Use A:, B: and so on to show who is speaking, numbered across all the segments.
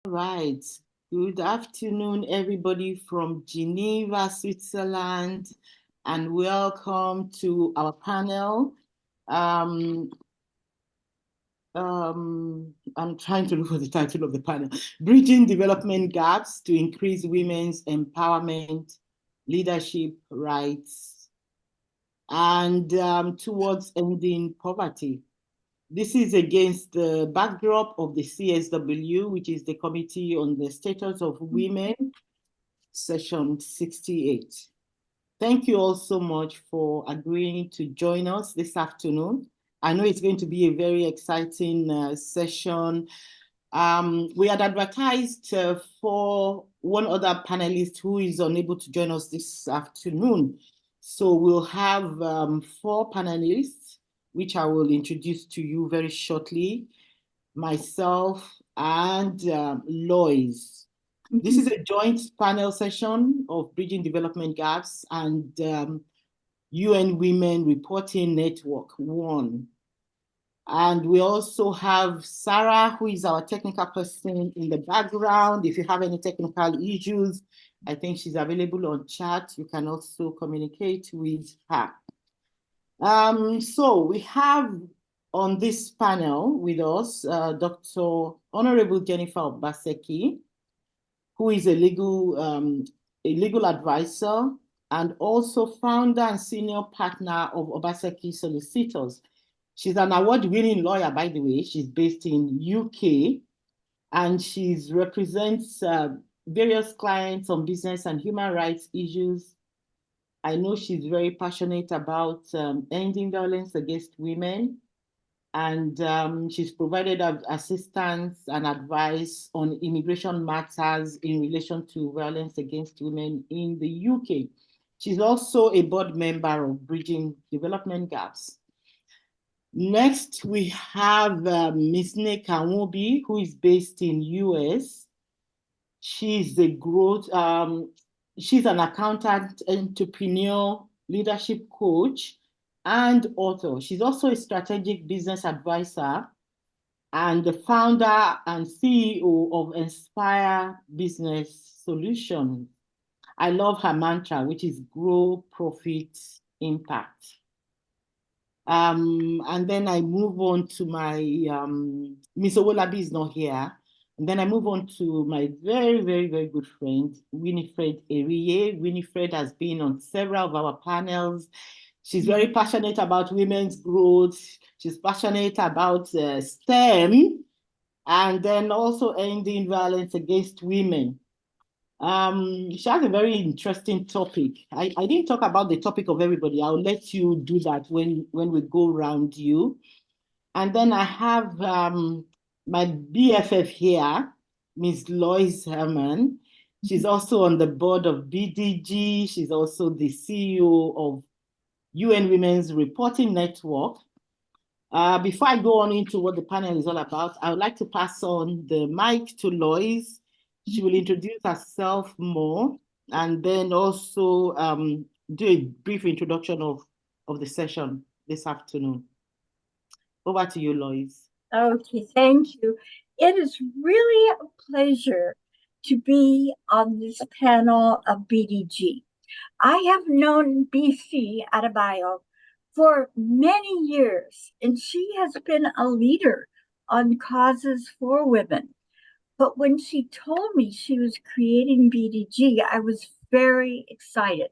A: Right. Good afternoon, everybody from Geneva, Switzerland, and welcome to our panel. Um, I'm trying to look for the title of the panel. Bridging Development Gaps to Increase Women's Empowerment, Leadership, Rights, and towards ending poverty. This is against the backdrop of the CSW, which is the Committee on the Status of Women, session 68. Thank you all so much for agreeing to join us this afternoon. I know it's going to be a very exciting session. We had advertised for one other panelist who is unable to join us this afternoon. So we'll have 4 panelists, which I will introduce to you very shortly, myself and Lois. This is a joint panel session of Bridging Development Gaps and UN Women Reporting Network 1. And we also have Sarah, who is our technical person in the background. If you have any technical issues, I think she's available on chat. You can also communicate with her. So we have on this panel with us Dr. Honorable Jennifer Obaseki, who is a legal advisor and also founder and senior partner of Obaseki Solicitors. She's an award-winning lawyer, by the way. She's based in UK, and she represents various clients on business and human rights issues. I know she's very passionate about ending violence against women, and she's provided assistance and advice on immigration matters in relation to violence against women in the UK. She's also a board member of Bridging Development Gaps. Next, we have Ms. Neka Nwobi, who is based in US. She's she's an accountant, entrepreneur, leadership coach, and author. She's also a strategic business advisor and the founder and CEO of Inspire Business Solutions. I love her mantra, which is grow, profit, impact. And then I move on to my, Miss Owolabi is not here. And then I move on to my very, very, very good friend, Winifred Eriye. Winifred has been on several of our panels. She's very passionate about women's growth. She's passionate about STEM and then also ending violence against women. She has a very interesting topic. I didn't talk about the topic of everybody. I'll let you do that when we go around you. And then I have my BFF here, Ms. Lois Herman. She's also on the board of BDG. She's also the CEO of UN Women's Reporting Network. Before I go on into what the panel is all about, I would like to pass on the mic to Lois. She will introduce herself more and then also do a brief introduction of the session this afternoon. Over to you, Lois.
B: Okay, thank you. It is really a pleasure to be on this panel of BDG. I have known BC Adebayo for many years, and she has been a leader on causes for women. But when she told me she was creating BDG, I was very excited.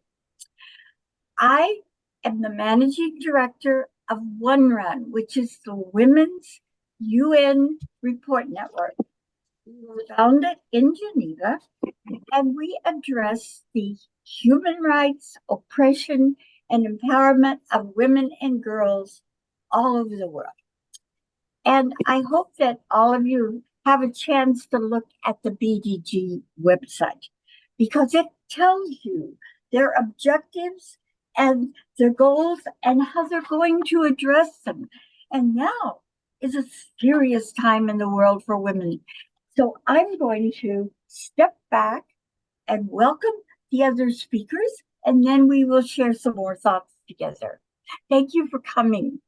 B: I am the managing director of OneRun, which is the Women's UN Report Network. We were founded in Geneva, and we address the human rights, oppression, and empowerment of women and girls all over the world. And I hope that all of you have a chance to look at the BDG website because it tells you their objectives and their goals and how they're going to address them. And now is a serious time in the world for women. So I'm going to step back and welcome the other speakers, and then we will share some more thoughts together. Thank you for coming.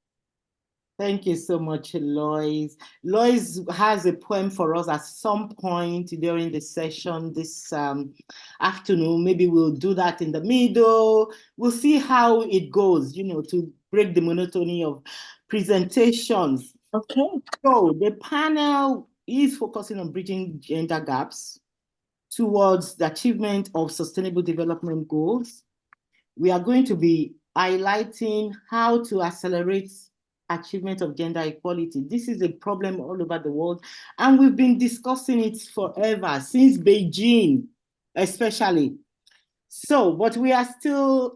A: Thank you so much, Lois. Lois has a poem for us at some point during the session this afternoon. Maybe we'll do that in the middle. We'll see how it goes, to break the monotony of presentations.
B: Okay.
A: So the panel is focusing on bridging gender gaps towards the achievement of sustainable development goals. We are going to be highlighting how to accelerate achievement of gender equality. This is a problem all over the world, and we've been discussing it forever, since Beijing, especially. So, but we are still,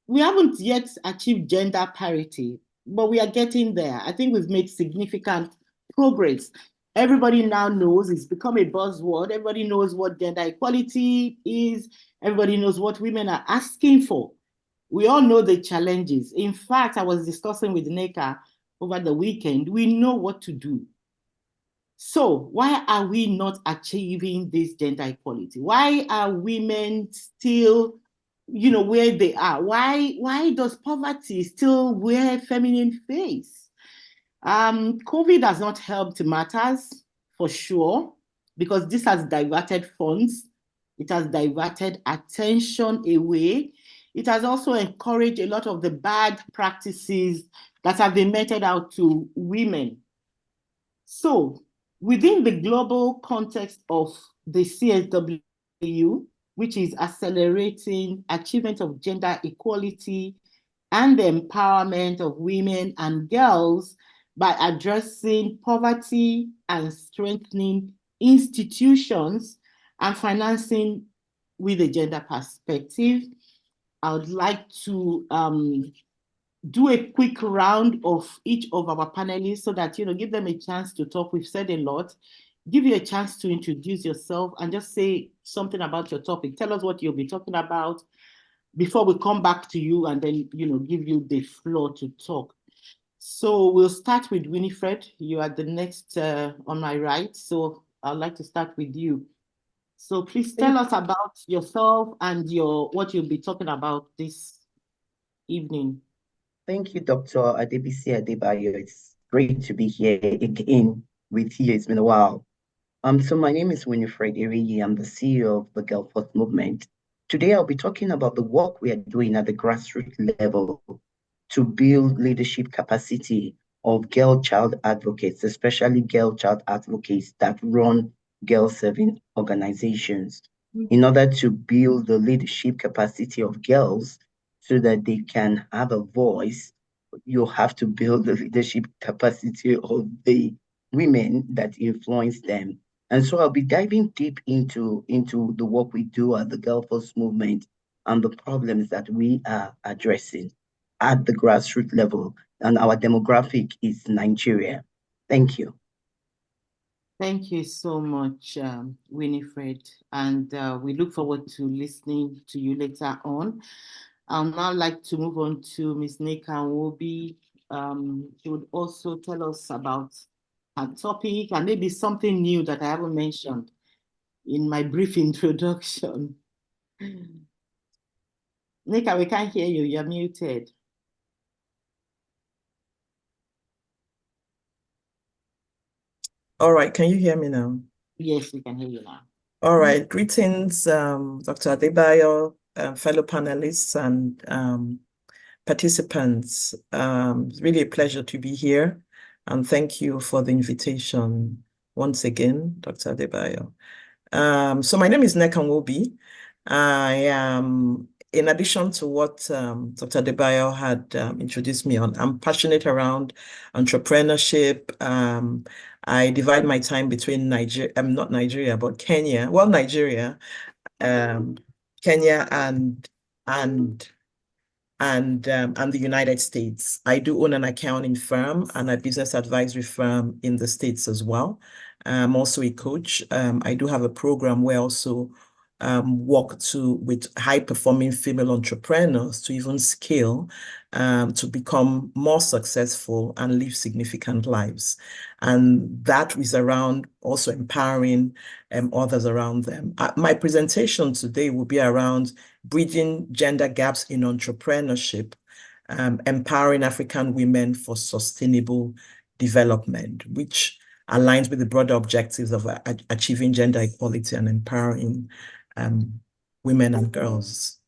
A: we haven't yet achieved gender parity, but we are getting there. I think we've made significant progress. Everybody now knows, it's become a buzzword. Everybody knows what gender equality is. Everybody knows what women are asking for. We all know the challenges. In fact, I was discussing with Neka over the weekend. We know what to do. So why are we not achieving this gender equality? Why are women still, where they are? Why does poverty still wear feminine face? COVID has not helped matters for sure, because this has diverted funds. It has diverted attention away. It has also encouraged a lot of the bad practices that have been meted out to women. So within the global context of the CSW, which is accelerating achievement of gender equality and the empowerment of women and girls by addressing poverty and strengthening institutions and financing with a gender perspective, I would like to do a quick round of each of our panelists so that, give them a chance to talk. We've said a lot. Give you a chance to introduce yourself and just say something about your topic. Tell us what you'll be talking about before we come back to you and then, give you the floor to talk. So we'll start with Winifred. You are the next on my right. So I'd like to start with you. So please tell us about yourself and what you'll be talking about this evening.
C: Thank you, Dr. Adebisi Adebayo. It's great to be here again with you. It's been a while. So my name is Winifred Iriyi. I'm the CEO of the Girl Force Movement. Today, I'll be talking about the work we are doing at the grassroots level to build leadership capacity of girl child advocates, especially girl child advocates that run girl serving organizations, in order to build the leadership capacity of girls so that they can have a voice. You have to build the leadership capacity of the women that influence them. And so I'll be diving deep into the work we do at the Girl Force Movement and the problems that we are addressing at the grassroots level. And our demographic is Nigeria. Thank you.
A: Thank you so much, Winifred. And we look forward to listening to you later on. I'd now like to move on to Ms. Nneka Nwobi. She would also tell us about her topic and maybe something new that I haven't mentioned in my brief introduction. Nneka, we can't hear you. You're muted.
D: All right, can you hear me now?
A: Yes, we can hear you now.
D: All right, greetings, Dr. Adebayo, fellow panelists and participants. It's really a pleasure to be here, and thank you for the invitation once again, Dr. Adebayo. So my name is Nneka Nwobi. I am, in addition to what Dr. Adebayo had introduced me on, I'm passionate around entrepreneurship. I divide my time between Nigeria, not Nigeria, but Kenya. Well, Nigeria, Kenya, and the United States. I do own an accounting firm and a business advisory firm in the States as well. I'm also a coach. I do have a program where I also work with high-performing female entrepreneurs to even scale to become more successful and live significant lives. And that is around also empowering others around them. My presentation today will be around bridging gender gaps in entrepreneurship Empowering African Women for Sustainable Development, which aligns with the broader objectives of achieving gender equality and empowering women and girls.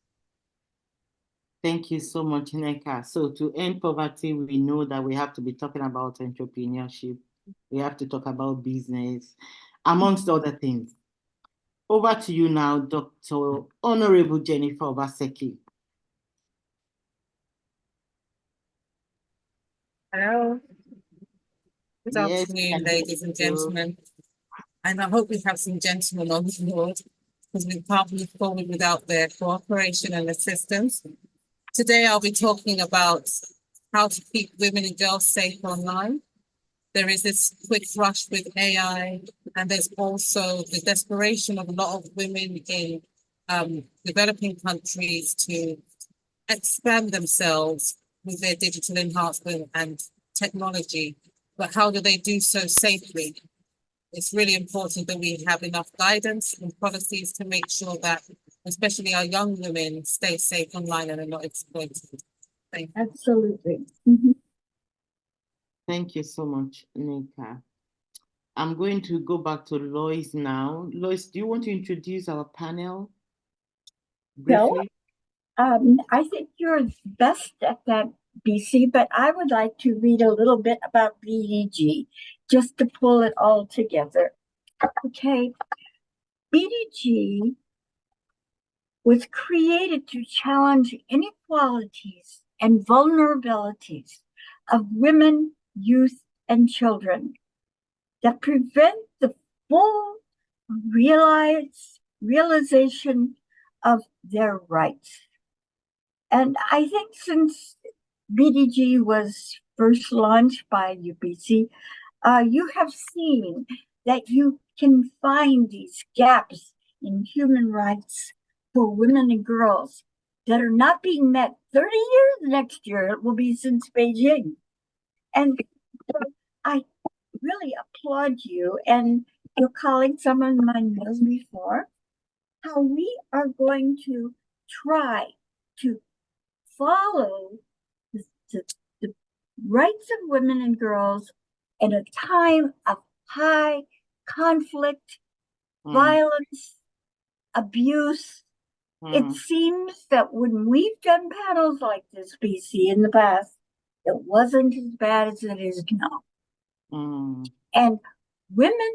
A: Thank you so much, Nneka. So to end poverty, we know that we have to be talking about entrepreneurship. We have to talk about business, amongst other things. Over to you now, Dr. Honorable Jennifer Obaseki.
E: Hello. Good
A: Yes,
E: afternoon, ladies and gentlemen. And I hope we have some gentlemen on board because we can't move forward without their cooperation and assistance. Today, I'll be talking about how to keep women and girls safe online. There is this quick rush with AI, and there's also the desperation of a lot of women in developing countries to expand themselves with their digital enhancement and technology. But how do they do so safely? It's really important that we have enough guidance and policies to make sure that, especially our young women, stay safe online and are not exploited. Thank you.
B: Absolutely.
A: Thank you so much, Nneka. I'm going to go back to Lois now. Lois, do you want to introduce our panel briefly?
B: I think you're best at that, BC, but I would like to read a little bit about BDG just to pull it all together. Okay, BDG was created to challenge inequalities and vulnerabilities of women, youth, and children that prevent the full realization of their rights. And I think since BDG was first launched by UBC, you have seen that you can find these gaps in human rights for women and girls that are not being met. 30 years next year, it will be since Beijing. And I really applaud you and your colleagues, some of mine known before, how we are going to try to follow the rights of women and girls in a time of high conflict, violence, abuse. It seems that when we've done panels like this, BC, in the past, it wasn't as bad as it is now. And women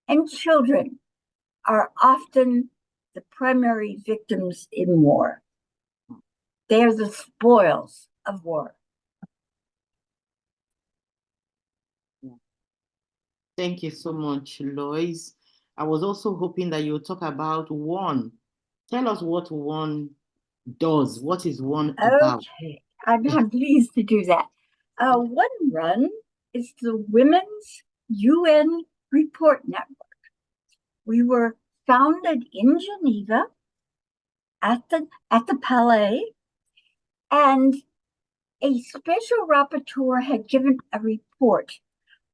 B: and children are often the primary victims in war. They're the spoils of war.
A: Thank you so much, Lois. I was also hoping that you'll talk about WAN. Tell us what WAN does. What is WAN about?
B: Okay, I'm pleased to do that. WAN is the Women's UN Report Network. We were founded in Geneva at the Palais, and a special rapporteur had given a report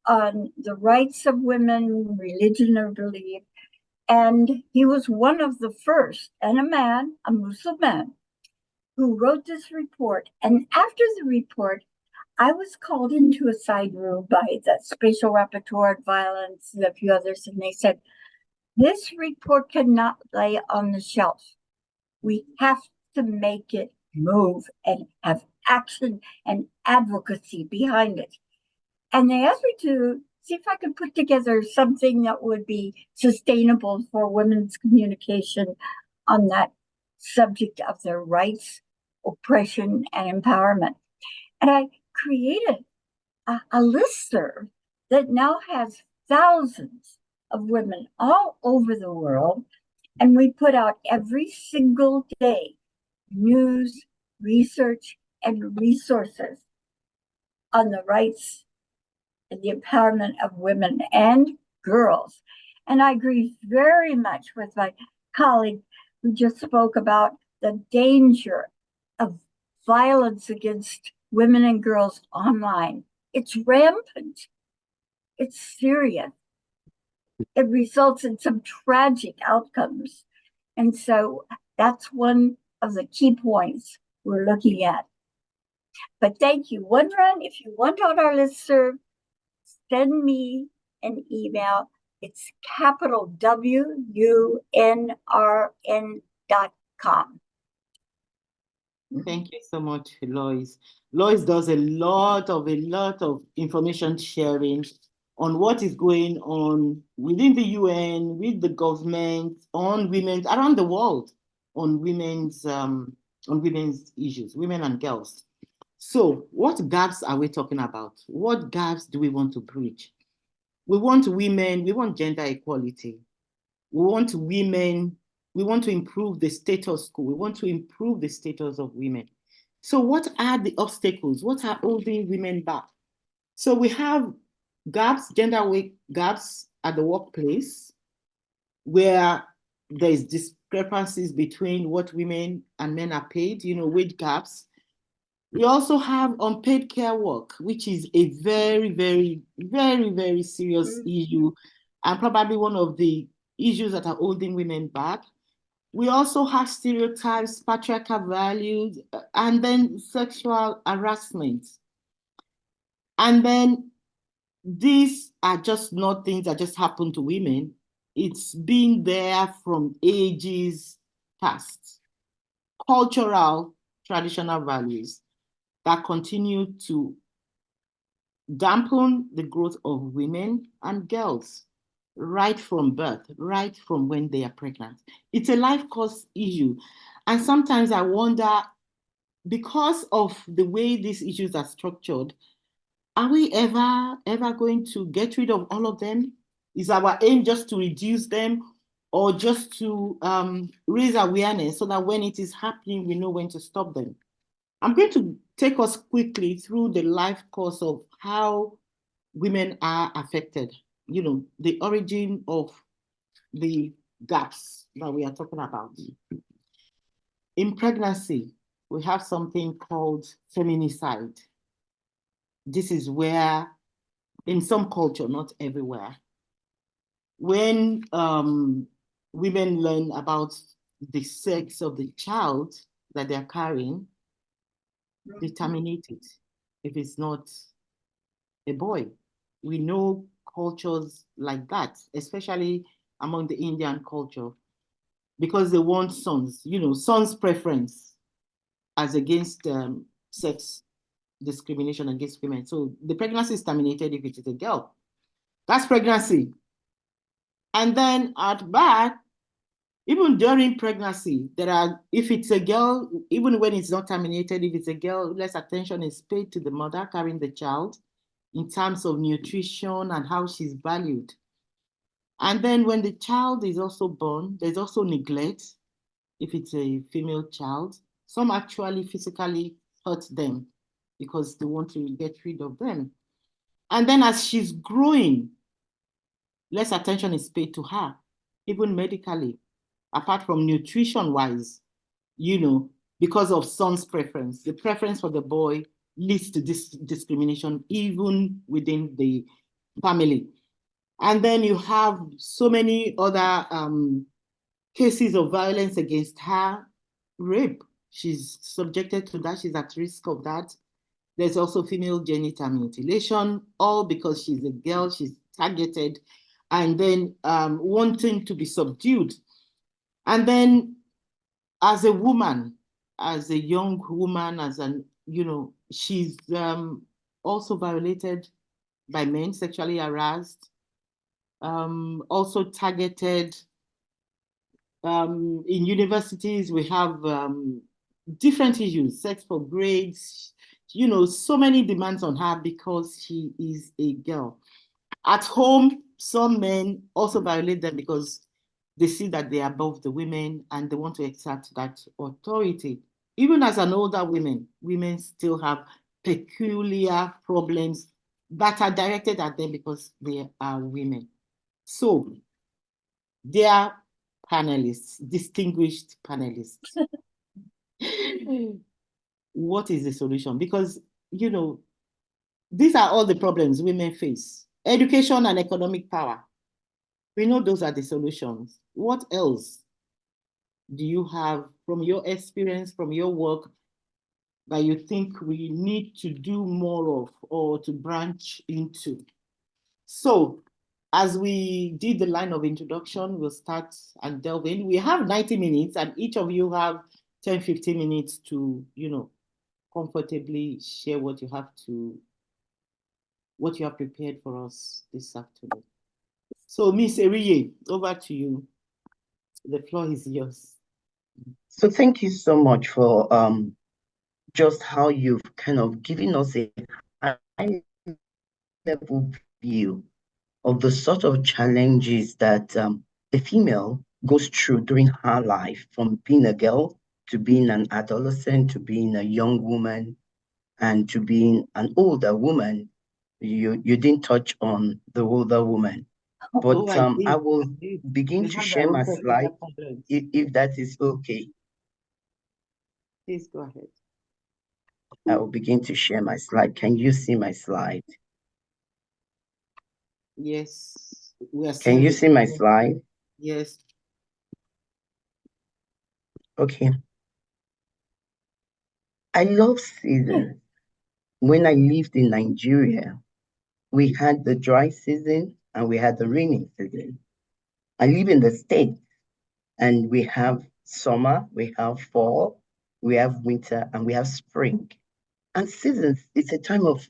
B: on the rights of women, religion or belief, and he was one of the first, and a Muslim, who wrote this report. And after the report, I was called into a side room by the special rapporteur on violence and a few others, and they said, this report cannot lay on the shelf. We have to make it move and have action and advocacy behind it. And they asked me to see if I could put together something that would be sustainable for women's communication on that subject of their rights, oppression, and empowerment. And I created a listserv that now has thousands of women all over the world. And we put out every single day news, research, and resources on the rights and the empowerment of women and girls. And I agree very much with my colleague who just spoke about the danger of violence against women and girls online. It's rampant. It's serious. It results in some tragic outcomes. And so that's one of the key points we're looking at. But thank you. Wunrun, if you want on our listserv, send me an email. It's capital WUNRN.com.
A: Thank you so much, Lois. Lois does a lot of information sharing on what is going on within the UN, with the government, on women around the world, on women's issues, women and girls. So what gaps are we talking about? What gaps do we want to bridge? We want women, we want gender equality. We want women, we want to improve the status quo. We want to improve the status of women. So what are the obstacles? What are holding women back? So we have gaps, gender gaps at the workplace, where there's discrepancies between what women and men are paid, wage gaps. We also have unpaid care work, which is a very, very, very, very serious issue, and probably one of the issues that are holding women back. We also have stereotypes, patriarchal values, and then sexual harassment. And then these are just not things that just happen to women. It's been there from ages past. Cultural, traditional values that continue to dampen the growth of women and girls right from birth, right from when they are pregnant. It's a life course issue. And sometimes I wonder, because of the way these issues are structured, are we ever going to get rid of all of them? Is our aim just to reduce them, or just to raise awareness so that when it is happening, we know when to stop them? I'm going to take us quickly through the life course of how women are affected, the origin of the gaps that we are talking about. In pregnancy, we have something called feminicide. This is where, in some culture, not everywhere, when women learn about the sex of the child that they're carrying, they terminate it if it's not a boy. We know cultures like that, especially among the Indian culture, because they want sons, sons' preference as against sex discrimination against women. So the pregnancy is terminated if it is a girl. That's pregnancy. And then at birth, even during pregnancy, if it's a girl, even when it's not terminated, if it's a girl, less attention is paid to the mother carrying the child in terms of nutrition and how she's valued. And then when the child is also born, there's also neglect if it's a female child. Some actually physically hurt them because they want to get rid of them. And then as she's growing, less attention is paid to her, even medically, apart from nutrition-wise, because of son's preference. The preference for the boy leads to this discrimination even within the family. And then you have so many other cases of violence against her, rape. She's subjected to that, she's at risk of that. There's also female genital mutilation, all because she's a girl, she's targeted, and then wanting to be subdued. And then as a woman, as a young woman, she's also violated by men, sexually harassed, also targeted. In universities, we have different issues, sex for grades, so many demands on her because she is a girl. At home, some men also violate them because they see that they are above the women and they want to exert that authority. Even as an older women still have peculiar problems that are directed at them because they are women. So, dear panelists, distinguished panelists, what is the solution? Because, these are all the problems women face. Education and economic power. We know those are the solutions. What else do you have from your experience, from your work? that you think we need to do more of or to branch into? So, as we did the line of introduction, we'll start and delve in. We have 90 minutes, and each of you have 10, 15 minutes to, comfortably share what you have prepared for us this afternoon. So, Miss Eriye, over to you. The floor is yours.
C: So thank you so much for just how you've kind of given us a high level view of the sort of challenges that a female goes through during her life, from being a girl to being an adolescent to being a young woman and to being an older woman. You didn't touch on the older woman, but I will begin to share my slide if that is okay.
A: Please go ahead.
C: I will begin to share my slide. Can you see my slide?
A: Yes. We are
C: Can you see my slide?
A: Yes.
C: Okay. I love seasons. When I lived in Nigeria, we had the dry season and we had the rainy season. I live in the States and we have summer, we have fall, we have winter, and we have spring. And seasons, it's a time of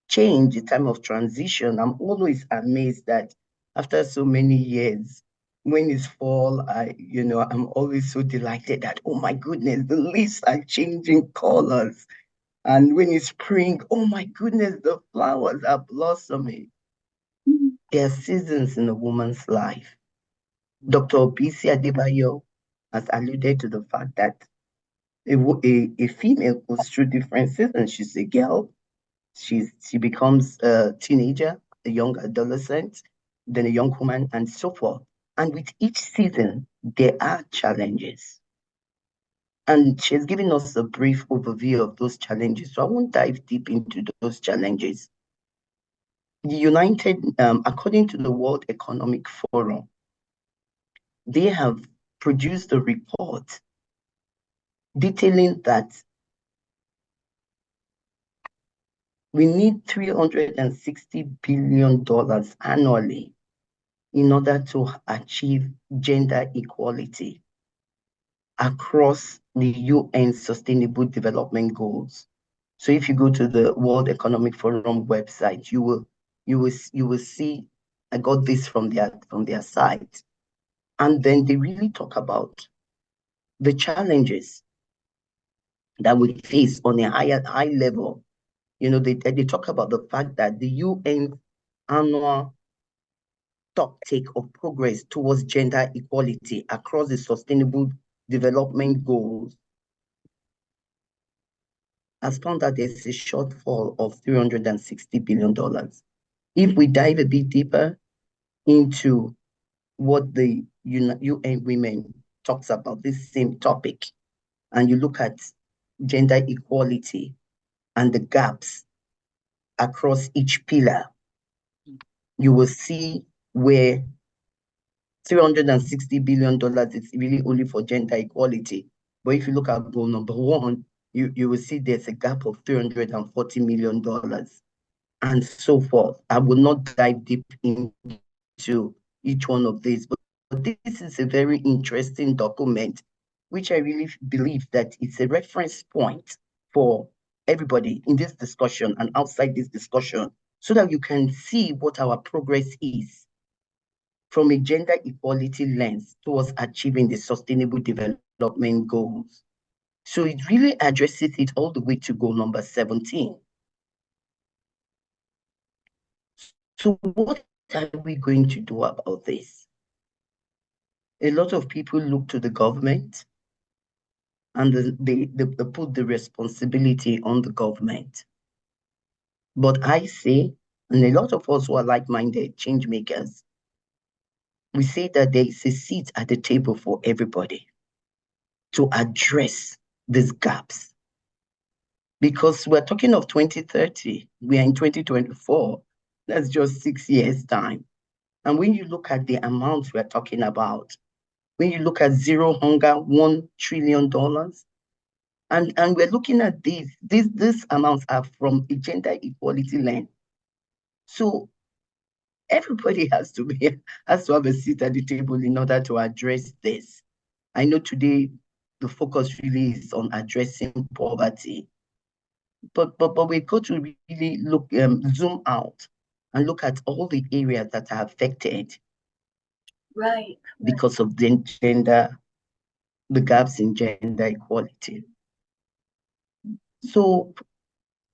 C: change, a time of transition. I'm always amazed that after so many years, when it's fall, I'm always so delighted that, oh my goodness, the leaves are changing colors. And when it's spring, oh my goodness, the flowers are blossoming. There are seasons in a woman's life. Dr. Bisi Adebayo has alluded to the fact that a female goes through different seasons. She's a girl, she becomes a teenager, a young adolescent, then a young woman, and so forth. And with each season, there are challenges. And she's giving us a brief overview of those challenges. So I won't dive deep into those challenges. The according to the World Economic Forum, they have produced a report detailing that we need $360 billion annually in order to achieve gender equality across the UN Sustainable Development Goals. So if you go to the World Economic Forum website, you will see, I got this from their site. And then they really talk about the challenges that we face on a high level. They talk about the fact that the UN annual stock take of progress towards gender equality across the Sustainable Development Goals has found that there's a shortfall of $360 billion. If we dive a bit deeper into what the UN Women talks about this same topic, and you look at gender equality and the gaps across each pillar, you will see where $360 billion is really only for gender equality. But if you look at goal number 1, you will see there's a gap of $340 million and so forth. I will not dive deep into each one of these, but this is a very interesting document, which I really believe that it's a reference point for everybody in this discussion and outside this discussion, so that you can see what our progress is from a gender equality lens towards achieving the Sustainable Development Goals. So it really addresses it all the way to goal number 17. So what are we going to do about this? A lot of people look to the government and they put the responsibility on the government. But I say, and a lot of us who are like-minded change makers, we say that there is a seat at the table for everybody to address these gaps. Because we're talking of 2030, we are in 2024, that's just 6 years' time. And when you look at the amounts we're talking about, when you look at zero hunger, $1 trillion, And we're looking at these amounts are from a gender equality lens. So everybody has to have a seat at the table in order to address this. I know today the focus really is on addressing poverty, but we've got to really look zoom out and look at all the areas that are affected
B: Right.
C: because of the gaps in gender equality. So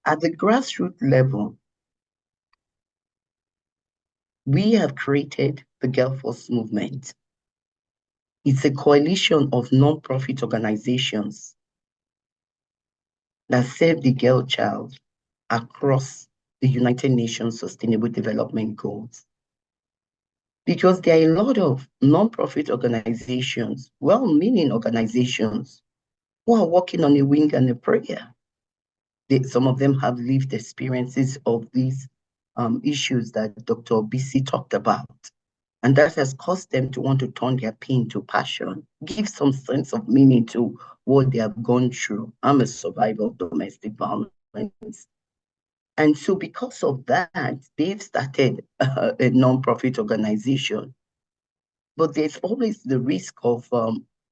C: at the grassroots level, we have created the Girl Force movement. It's a coalition of non-profit organizations that serve the girl child across the United Nations Sustainable Development Goals. Because there are a lot of non-profit organizations, well-meaning organizations, who are working on a wing and a prayer. Some of them have lived experiences of these issues that Dr. Bisi talked about. And that has caused them to want to turn their pain to passion, give some sense of meaning to what they have gone through. I'm a survivor of domestic violence. And so because of that, they've started a non-profit organization. But there's always the risk of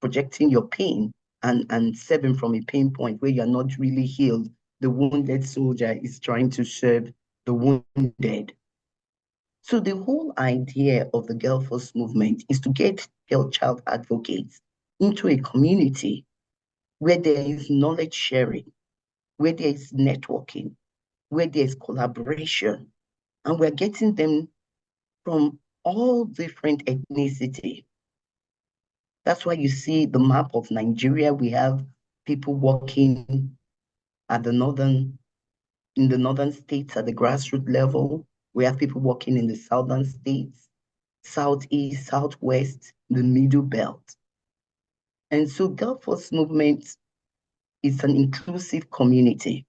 C: projecting your pain and serving from a pain point where you're not really healed. The wounded soldier is trying to serve the wounded. So the whole idea of the Girl Force movement is to get girl child advocates into a community where there is knowledge sharing, where there is networking, where there is collaboration, and we're getting them from all different ethnicity. That's why you see the map of Nigeria. We have people working at in the northern states at the grassroots level. We have people working in the southern states, southeast, southwest, the middle belt. And so Girl Force movement is an inclusive community.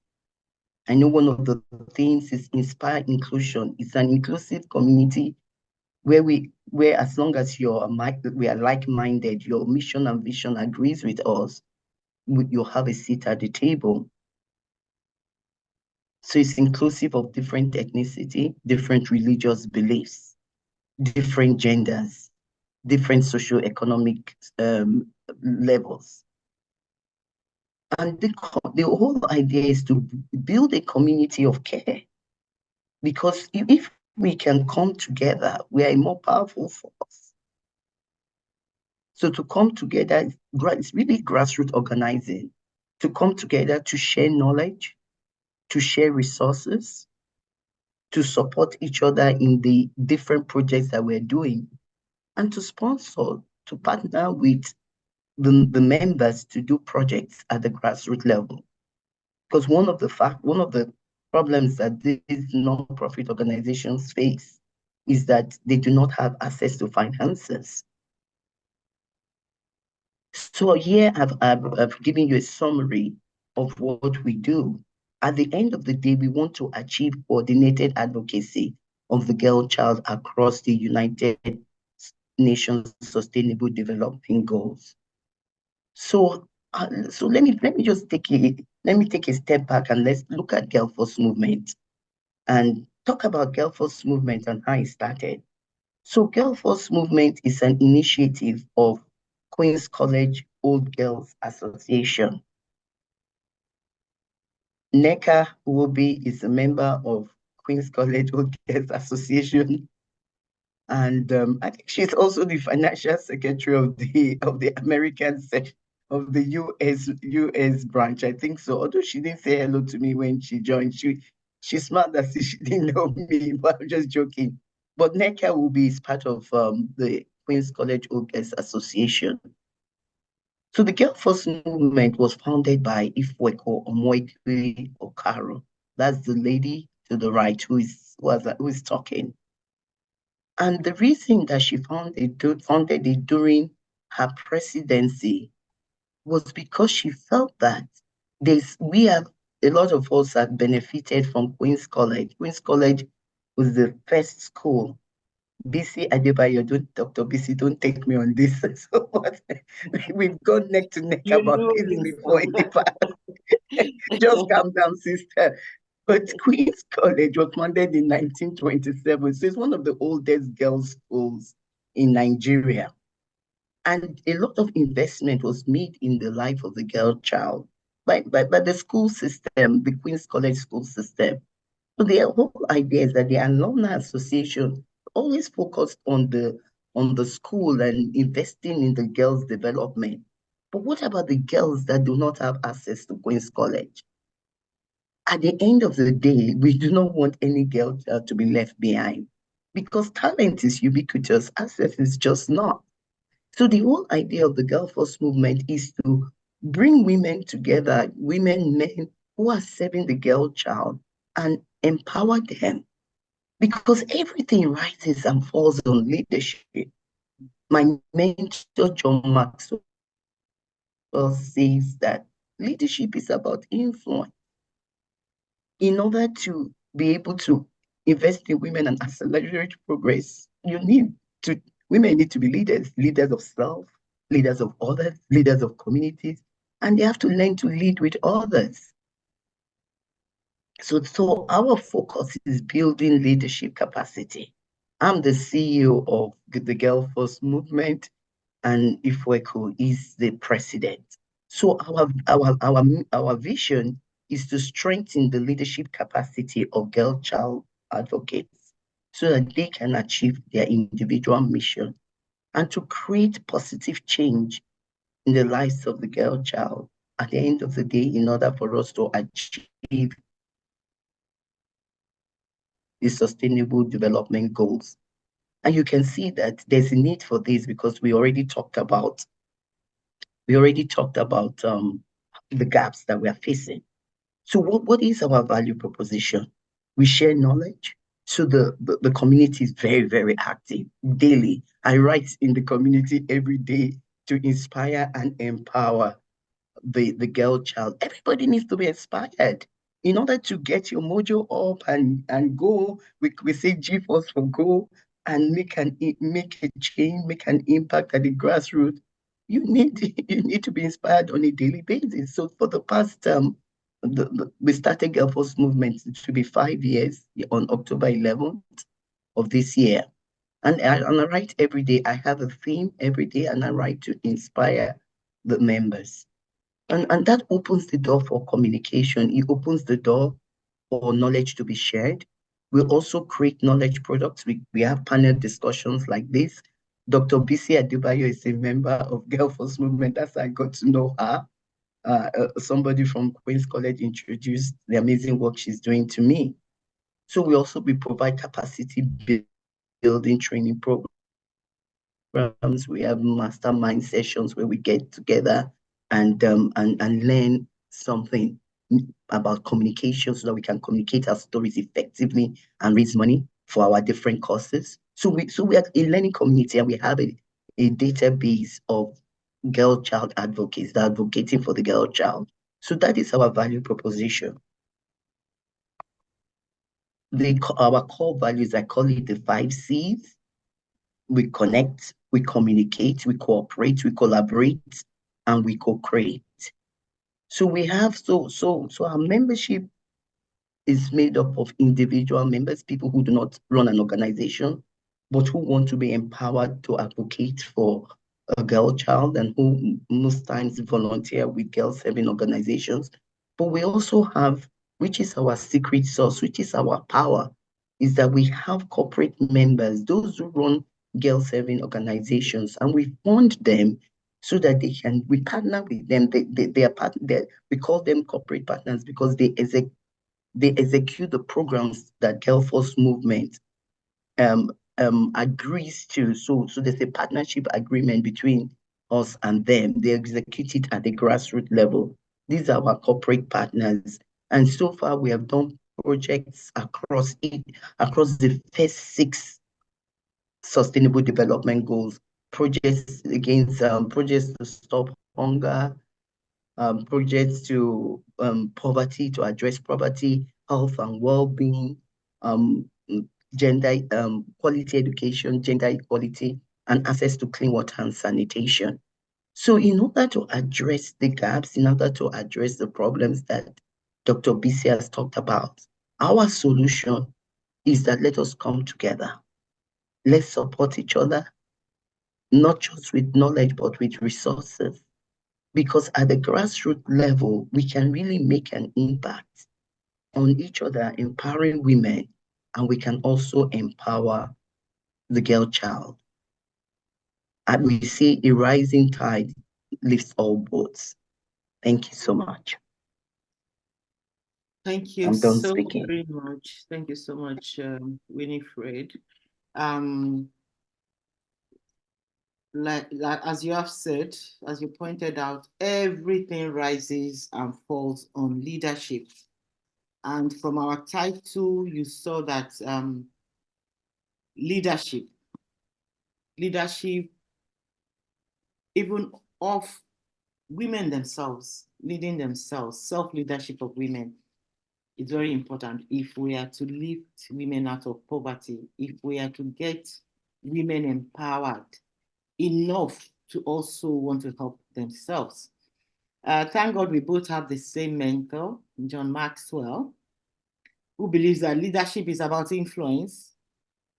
C: I know one of the themes is inspire inclusion. It's an inclusive community where as long as we are like-minded, your mission and vision agrees with us, you'll have a seat at the table. So it's inclusive of different ethnicity, different religious beliefs, different genders, different socioeconomic levels. And the whole idea is to build a community of care. Because if we can come together, we are a more powerful force. So to come together, it's really grassroots organizing, to come together to share knowledge, to share resources, to support each other in the different projects that we're doing, and to sponsor, to partner with the members to do projects at the grassroots level. Because one of the problems that these non-profit organizations face is that they do not have access to finances. So here I've given you a summary of what we do. At the end of the day, we want to achieve coordinated advocacy of the girl child across the United Nations Sustainable Development Goals. So let me take a step back and let's look at Girl Force movement and talk about Girl Force movement and how it started. So Girl Force movement is an initiative of Queen's College Old Girls Association. Nneka Iwobi is a member of Queen's College Old Girls Association. And I think she's also the financial secretary of the American section of the US branch. I think so. Although she didn't say hello to me when she joined, she's smart as she didn't know me, but I'm just joking. But Nneka Iwobi is part of the Queen's College Old Girls Association. So the Girl Force movement was founded by Ifweko Omoigui Okaro. That's the lady to the right who is talking. And the reason that she founded it during her presidency was because she felt that a lot of us have benefited from Queen's College. Queen's College was the first school. Bisi Adebayo, Dr. Bisi, don't take me on this. So we've gone neck to neck about this before in the past. Just calm down, sister. But Queen's College was founded in 1927. So it's one of the oldest girls' schools in Nigeria. And a lot of investment was made in the life of the girl child by the school system, the Queen's College school system. So the whole idea is that the alumni association always focused on the school and investing in the girls' development. But what about the girls that do not have access to Queen's College? At the end of the day, we do not want any girl to be left behind because talent is ubiquitous, access is just not. So the whole idea of the Girl Force movement is to bring women together, women, men who are serving the girl child and empower them because everything rises and falls on leadership. My mentor, John Maxwell, says that leadership is about influence. In order to be able to invest in women and accelerate progress, women need to be leaders, leaders of self, leaders of others, leaders of communities, and they have to learn to lead with others. So our focus is building leadership capacity. I'm the CEO of the Girl Force movement, and Ifweku is the president. So our vision is to strengthen the leadership capacity of girl child advocates so that they can achieve their individual mission and to create positive change in the lives of the girl child at the end of the day in order for us to achieve the sustainable development goals. And you can see that there's a need for this because we already talked about the gaps that we are facing. So what is our value proposition? We share knowledge. So the community is very, very active daily. I write in the community every day to inspire and empower the girl child. Everybody needs to be inspired. In order to get your mojo up and go, we say G-Force for go and make a change, make an impact at the grassroots. You need to be inspired on a daily basis. So for the past we started Girl Force movement to be 5 years on October 11th of this year. And I write every day. I have a theme every day and I write to inspire the members. And that opens the door for communication. It opens the door for knowledge to be shared. We also create knowledge products. We have panel discussions like this. Dr. Bisi Adebayo is a member of Girl Force movement. That's how I got to know her. Somebody from Queen's College introduced the amazing work she's doing to me. So we provide capacity building training programs. We have mastermind sessions where we get together and learn something about communication so that we can communicate our stories effectively and raise money for our different causes. So we are a learning community and we have a database of girl child advocates that are advocating for the girl child. So that is our value proposition. Our core values, I call it the 5 C's. We connect, we communicate, we cooperate, we collaborate, and we co-create. So we have so our membership is made up of individual members, people who do not run an organization, but who want to be empowered to advocate for a girl child and who most times volunteer with girl serving organizations. But we also have, which is our secret sauce, which is our power, is that we have corporate members, those who run girl serving organizations, and we fund them so that we partner with them. We call them corporate partners because they execute the programs that Girl Force movement agrees to. So there's a partnership agreement between us and them. They execute it at the grassroots level. These are our corporate partners. And so far we have done projects across the first 6 sustainable development goals, projects to stop hunger, projects to poverty, to address poverty, health and well-being, gender quality education, gender equality, and access to clean water and sanitation. So in order to address the gaps, in order to address the problems that Dr. Bisi has talked about, our solution is that let us come together. Let's support each other, not just with knowledge, but with resources. Because at the grassroots level, we can really make an impact on each other, empowering women, and we can also empower the girl child. And we see a rising tide lifts all boats. Thank you so much.
A: Thank you
C: I'm done
A: so
C: speaking.
A: very much. Thank you so much, Winifred. Like as you have said, as you pointed out, everything rises and falls on leadership. And from our title, you saw that leadership, even of women themselves, leading themselves, self-leadership of women is very important if we are to lift women out of poverty, if we are to get women empowered enough to also want to help themselves. Thank God we both have the same mentor, John Maxwell, who believes that leadership is about influence.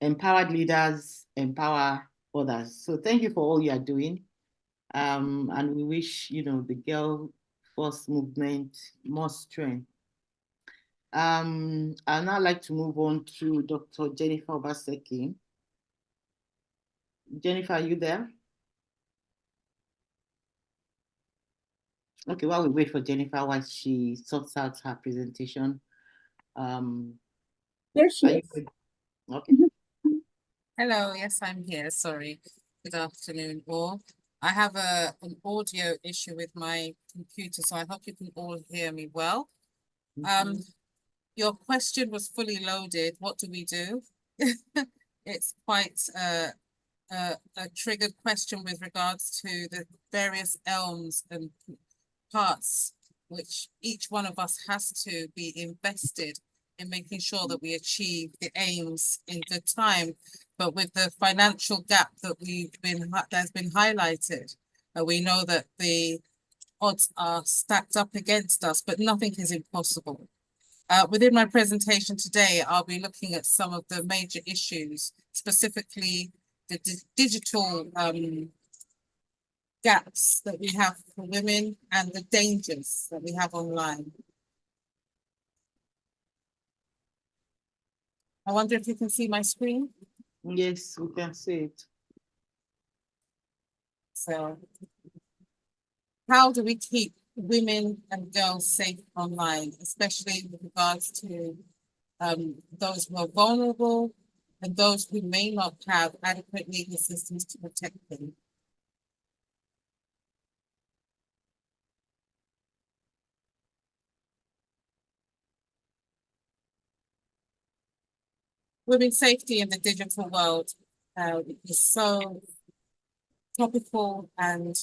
A: Empowered leaders empower others. So thank you for all you are doing. And we wish, the Girl Force movement more strength. I'd now like to move on to Dr. Jennifer Obaseki. Jennifer, are you there? Okay, while we wait for Jennifer while she sorts out her presentation.
B: There she is.
A: Okay.
E: Hello, yes, I'm here. Sorry. Good afternoon, all. I have an audio issue with my computer, so I hope you can all hear me well. Your question was fully loaded. What do we do? It's quite a triggered question with regards to the various elms and parts which each one of us has to be invested in making sure that we achieve the aims in good time. But with the financial gap that that's been highlighted, we know that the odds are stacked up against us, but nothing is impossible. Within my presentation today, I'll be looking at some of the major issues, specifically the digital gaps that we have for women and the dangers that we have online. I wonder if you can see my screen.
A: Yes, we can see it.
E: So, how do we keep women and girls safe online, especially with regards to those who are vulnerable and those who may not have adequate legal systems to protect them? Women's safety in the digital world is so topical, and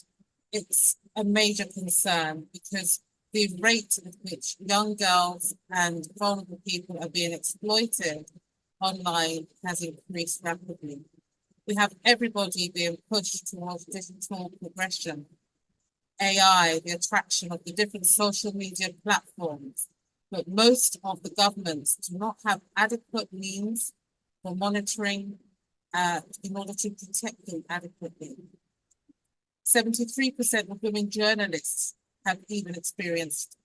E: it's a major concern because the rate at which young girls and vulnerable people are being exploited online has increased rapidly. We have everybody being pushed towards digital progression, AI, the attraction of the different social media platforms, but most of the governments do not have adequate means for monitoring in order to protect them adequately. 73% of women journalists have even experienced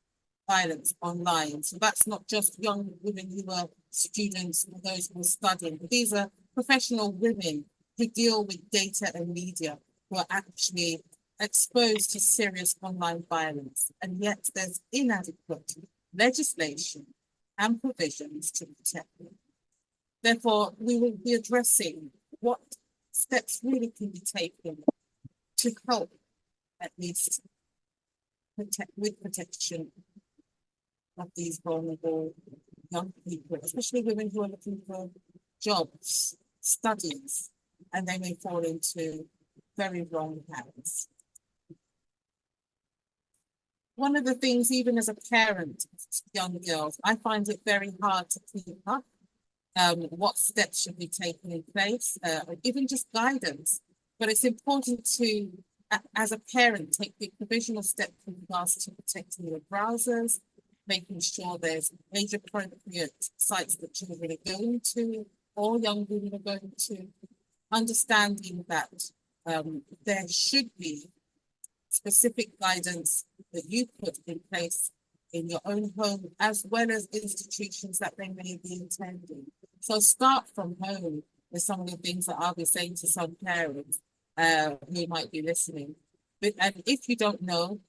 E: violence online. So that's not just young women who are students or those who are studying, but these are professional women who deal with data and media who are actually exposed to serious online violence. And yet there's inadequate legislation and provisions to protect them. Therefore, we will be addressing what steps really can be taken to help at least with protection of these vulnerable young people, especially women who are looking for jobs, studies, and they may fall into very wrong hands. One of the things, even as a parent of young girls, I find it very hard to keep up. What steps should be taken in place, or even just guidance. But it's important to as a parent, take the provisional step with regards to protecting your browsers, making sure there's age-appropriate sites that children are going to, or young women are going to, understanding that there should be specific guidance that you put in place in your own home, as well as institutions that they may be attending. So start from home is some of the things that I'll be saying to some parents who might be listening. And if you don't know,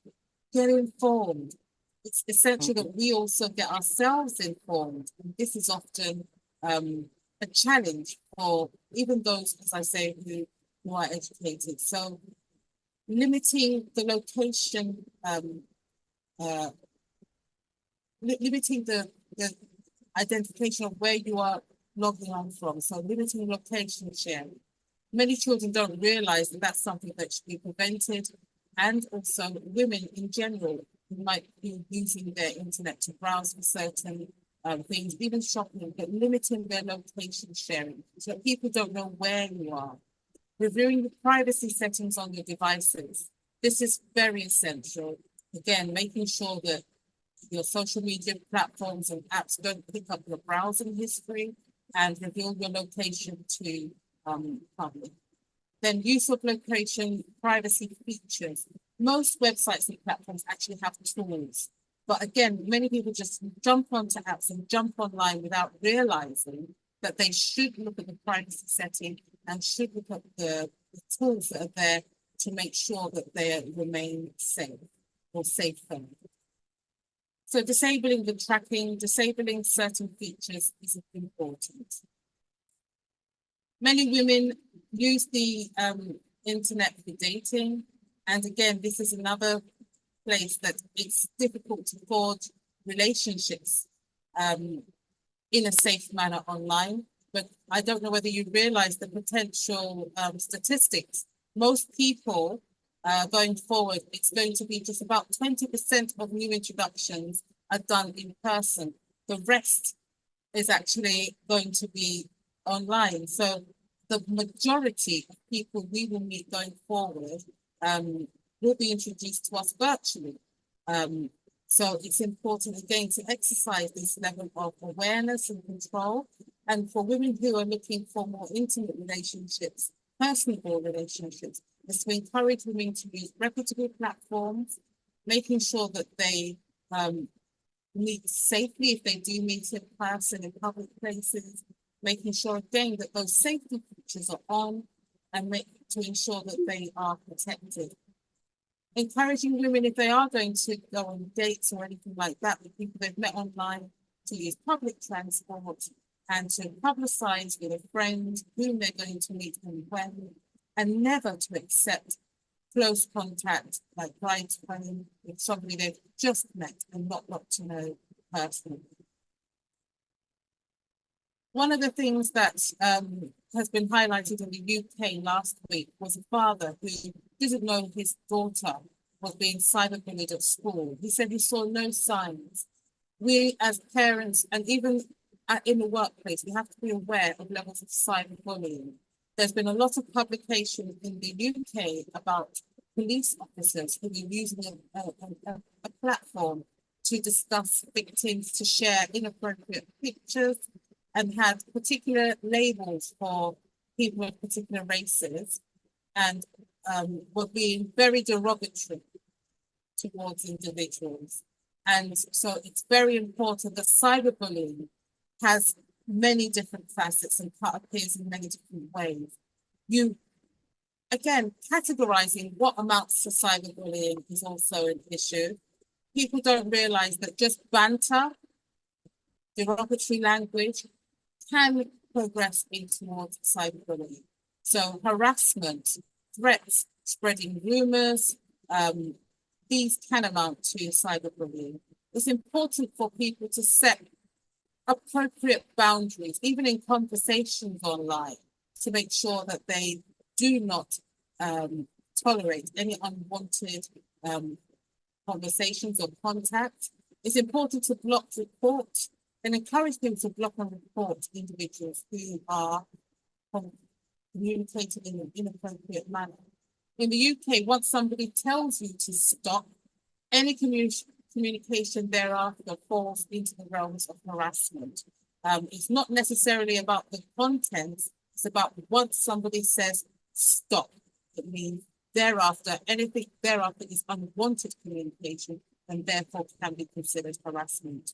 E: get informed. It's essential that we also get ourselves informed. And this is often a challenge for even those, as I say, who are educated. So limiting the location, limiting the identification of where you are logging on from. So limiting location sharing. Many children don't realize that that's something that should be prevented. And also women in general who might be using their internet to browse for certain things, even shopping, but limiting their location sharing so that people don't know where you are. Reviewing the privacy settings on your devices. This is very essential. Again, making sure that your social media platforms and apps don't pick up your browsing history and reveal your location to public. Then use of location privacy features. Most websites and platforms actually have tools. But again, many people just jump onto apps and jump online without realizing that they should look at the privacy setting and should look at the tools that are there to make sure that they remain safe or safer. So disabling the tracking, disabling certain features is important. Many women use the internet for dating. And again, this is another place that it's difficult to forge relationships in a safe manner online. But I don't know whether you realize the potential statistics. Most people going forward, it's going to be just about 20% of new introductions are done in person. The rest is actually going to be online. So the majority of people we will meet going forward will be introduced to us virtually. So it's important again to exercise this level of awareness and control. And for women who are looking for more intimate relationships, personable relationships, is to encourage women to use reputable platforms, making sure that they meet safely if they do meet in person in public places, making sure again that those safety features are on and to ensure that they are protected. Encouraging women, if they are going to go on dates or anything like that with people they've met online, to use public transport and to publicize with a friend whom they're going to meet and when, and never to accept close contact like bride planning with somebody they've just met and not got to know personally. One of the things that has been highlighted in the UK last week was a father who didn't know his daughter was being cyberbullied at school. He said he saw no signs. We as parents and even in the workplace, we have to be aware of levels of cyberbullying. There's been a lot of publication in the UK about police officers who are using a platform to discuss victims, to share inappropriate pictures, and had particular labels for people of particular races, and were being very derogatory towards individuals. And so it's very important that cyberbullying has many different facets and appears in many different ways. You, again, categorizing what amounts to cyberbullying is also an issue. People don't realize that just banter, derogatory language, can progress in towards cyberbullying. So harassment, threats, spreading rumors, these can amount to cyberbullying. It's important for people to set appropriate boundaries, even in conversations online, to make sure that they do not tolerate any unwanted conversations or contact. It's important to block reports and encourage them to block and report individuals who are communicating in an inappropriate manner. In the UK, once somebody tells you to stop, any communication thereafter falls into the realms of harassment. It's not necessarily about the content, it's about once somebody says stop, it means thereafter, anything thereafter is unwanted communication and therefore can be considered harassment.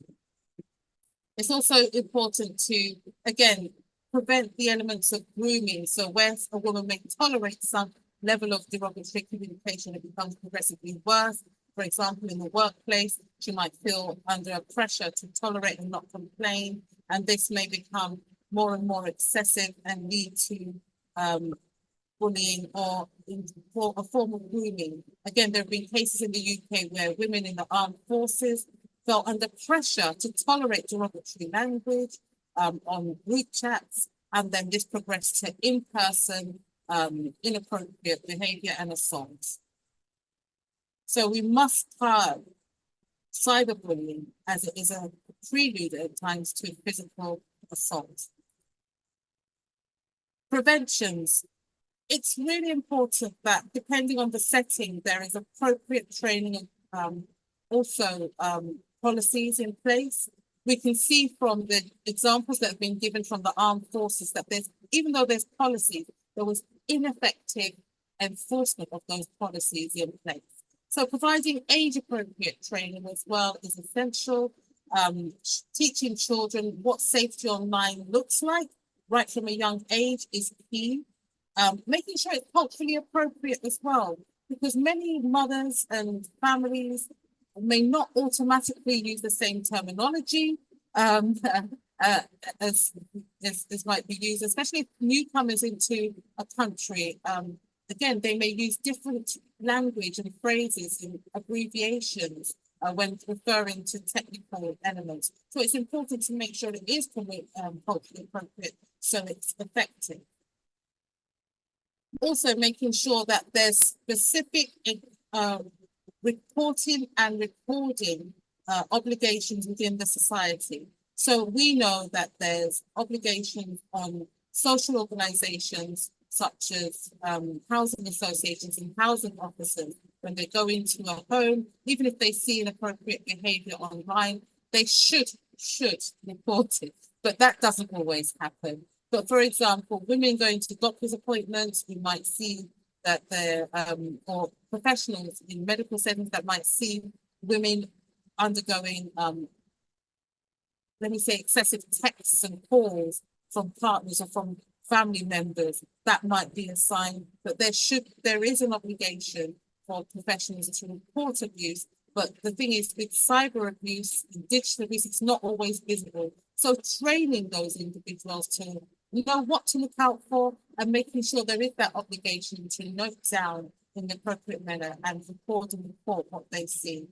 E: It's also important to, again, prevent the elements of grooming. So where a woman may tolerate some level of derogatory communication, it becomes progressively worse. For example, in the workplace, she might feel under pressure to tolerate and not complain, and this may become more and more excessive and lead to bullying or a form of grooming. Again, there have been cases in the UK where women in the armed forces felt under pressure to tolerate derogatory language on group chats, and then this progressed to in-person inappropriate behavior and assaults. So we must curb cyberbullying as it is a prelude at times to physical assault. Preventions. It's really important that depending on the setting, there is appropriate training and also policies in place. We can see from the examples that have been given from the armed forces that even though there's policies, there was ineffective enforcement of those policies in place. So providing age-appropriate training as well is essential. Teaching children what safety online looks like right from a young age is key. Making sure it's culturally appropriate as well, because many mothers and families may not automatically use the same terminology as might be used, especially if newcomers into a country. Again, they may use different language and phrases and abbreviations when referring to technical elements. So it's important to make sure it is culturally appropriate so it's effective. Also making sure that there's specific reporting and recording obligations within the society. So we know that there's obligations on social organizations such as housing associations and housing officers. When they go into a home, even if they see inappropriate behavior online, they should report it, but that doesn't always happen. But for example, women going to doctor's appointments, we might see that they're, or professionals in medical settings that might see women undergoing, let me say, excessive texts and calls from partners or from family members. That might be a sign that there is an obligation for professionals to report abuse. But the thing is, with cyber abuse, digital abuse, it's not always visible. So training those individuals to know what to look out for and making sure there is that obligation to note down in the appropriate manner and report what they see.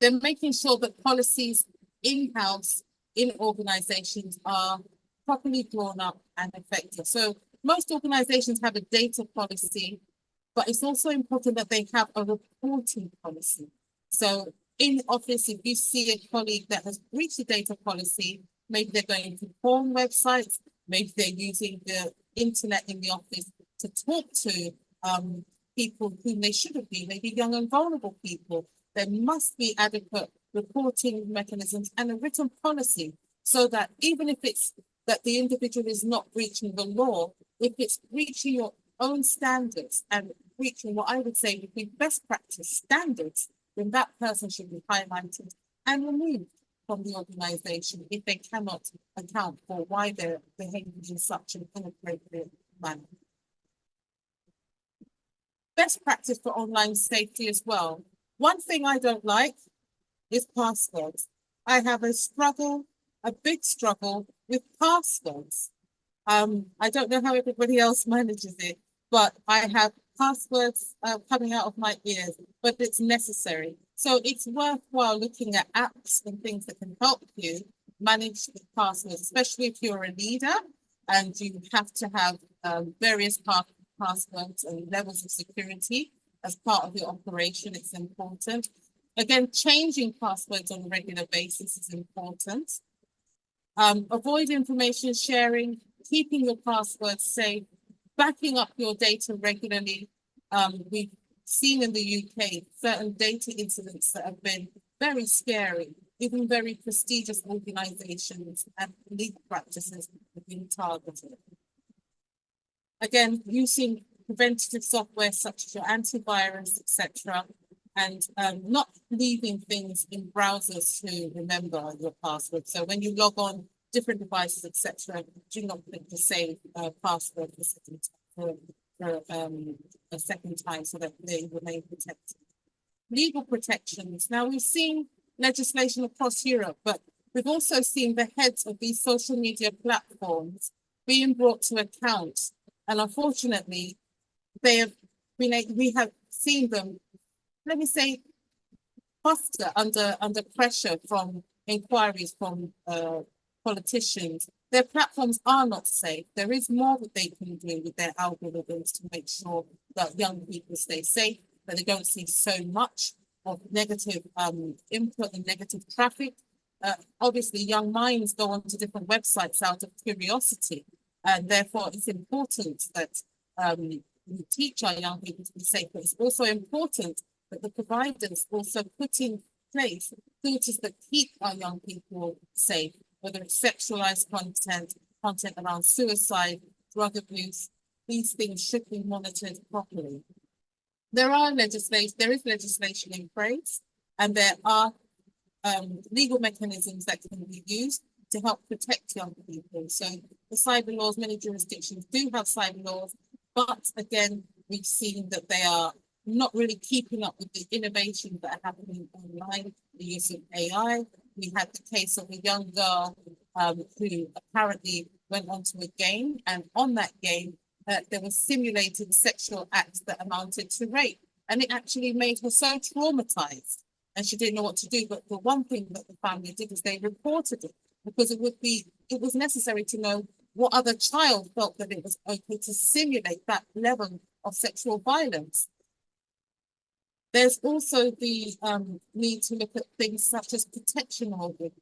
E: Then making sure that policies in-house in organizations are properly drawn up and effective. So most organizations have a data policy, but it's also important that they have a reporting policy. So in office, if you see a colleague that has breached the data policy, maybe they're going to porn websites, maybe they're using the internet in the office to talk to people whom they shouldn't be, maybe young and vulnerable people. There must be adequate reporting mechanisms and a written policy so that even if it's that the individual is not breaching the law, if it's breaching your own standards and breaching what I would say would be best practice standards, then that person should be highlighted and removed from the organization if they cannot account for why they're behaving in such an inappropriate manner. Best practice for online safety as well. One thing I don't like is passwords. I have a big struggle with passwords. I don't know how everybody else manages it, but I have passwords coming out of my ears, but it's necessary. So it's worthwhile looking at apps and things that can help you manage the passwords, especially if you're a leader and you have to have various passwords and levels of security as part of your operation. It's important. Again, changing passwords on a regular basis is important. Avoid information sharing, keeping your passwords safe, backing up your data regularly, we've seen in the UK certain data incidents that have been very scary. Even very prestigious organizations and legal practices have been targeted. Again, using preventative software such as your antivirus, etc., and not leaving things in browsers to remember your password. So when you log on different devices, etc., do not click the save password for a second time so that they remain protected. Legal protections. Now we've seen legislation across Europe, but we've also seen the heads of these social media platforms being brought to account. And unfortunately, we have seen them, let me say, foster under pressure from inquiries from politicians. Their platforms are not safe. There is more that they can do with their algorithms to make sure that young people stay safe, that they don't see so much of negative input and negative traffic. Obviously, young minds go onto different websites out of curiosity, and therefore it's important that we teach our young people to be safe, but it's also important that the providers also put in place filters that keep our young people safe, whether it's sexualized content around suicide, drug abuse. These things should be monitored properly. There is legislation in place, and there are legal mechanisms that can be used to help protect young people. So the cyber laws, many jurisdictions do have cyber laws, but again, we've seen that they are not really keeping up with the innovations that are happening online, the use of AI. We had the case of a young girl who apparently went onto a game, and on that game, there were simulated sexual acts that amounted to rape. And it actually made her so traumatized, and she didn't know what to do. But the one thing that the family did is they reported it, because it was necessary to know what other child felt that it was okay to simulate that level of sexual violence. There's also the need to look at things such as protection orders,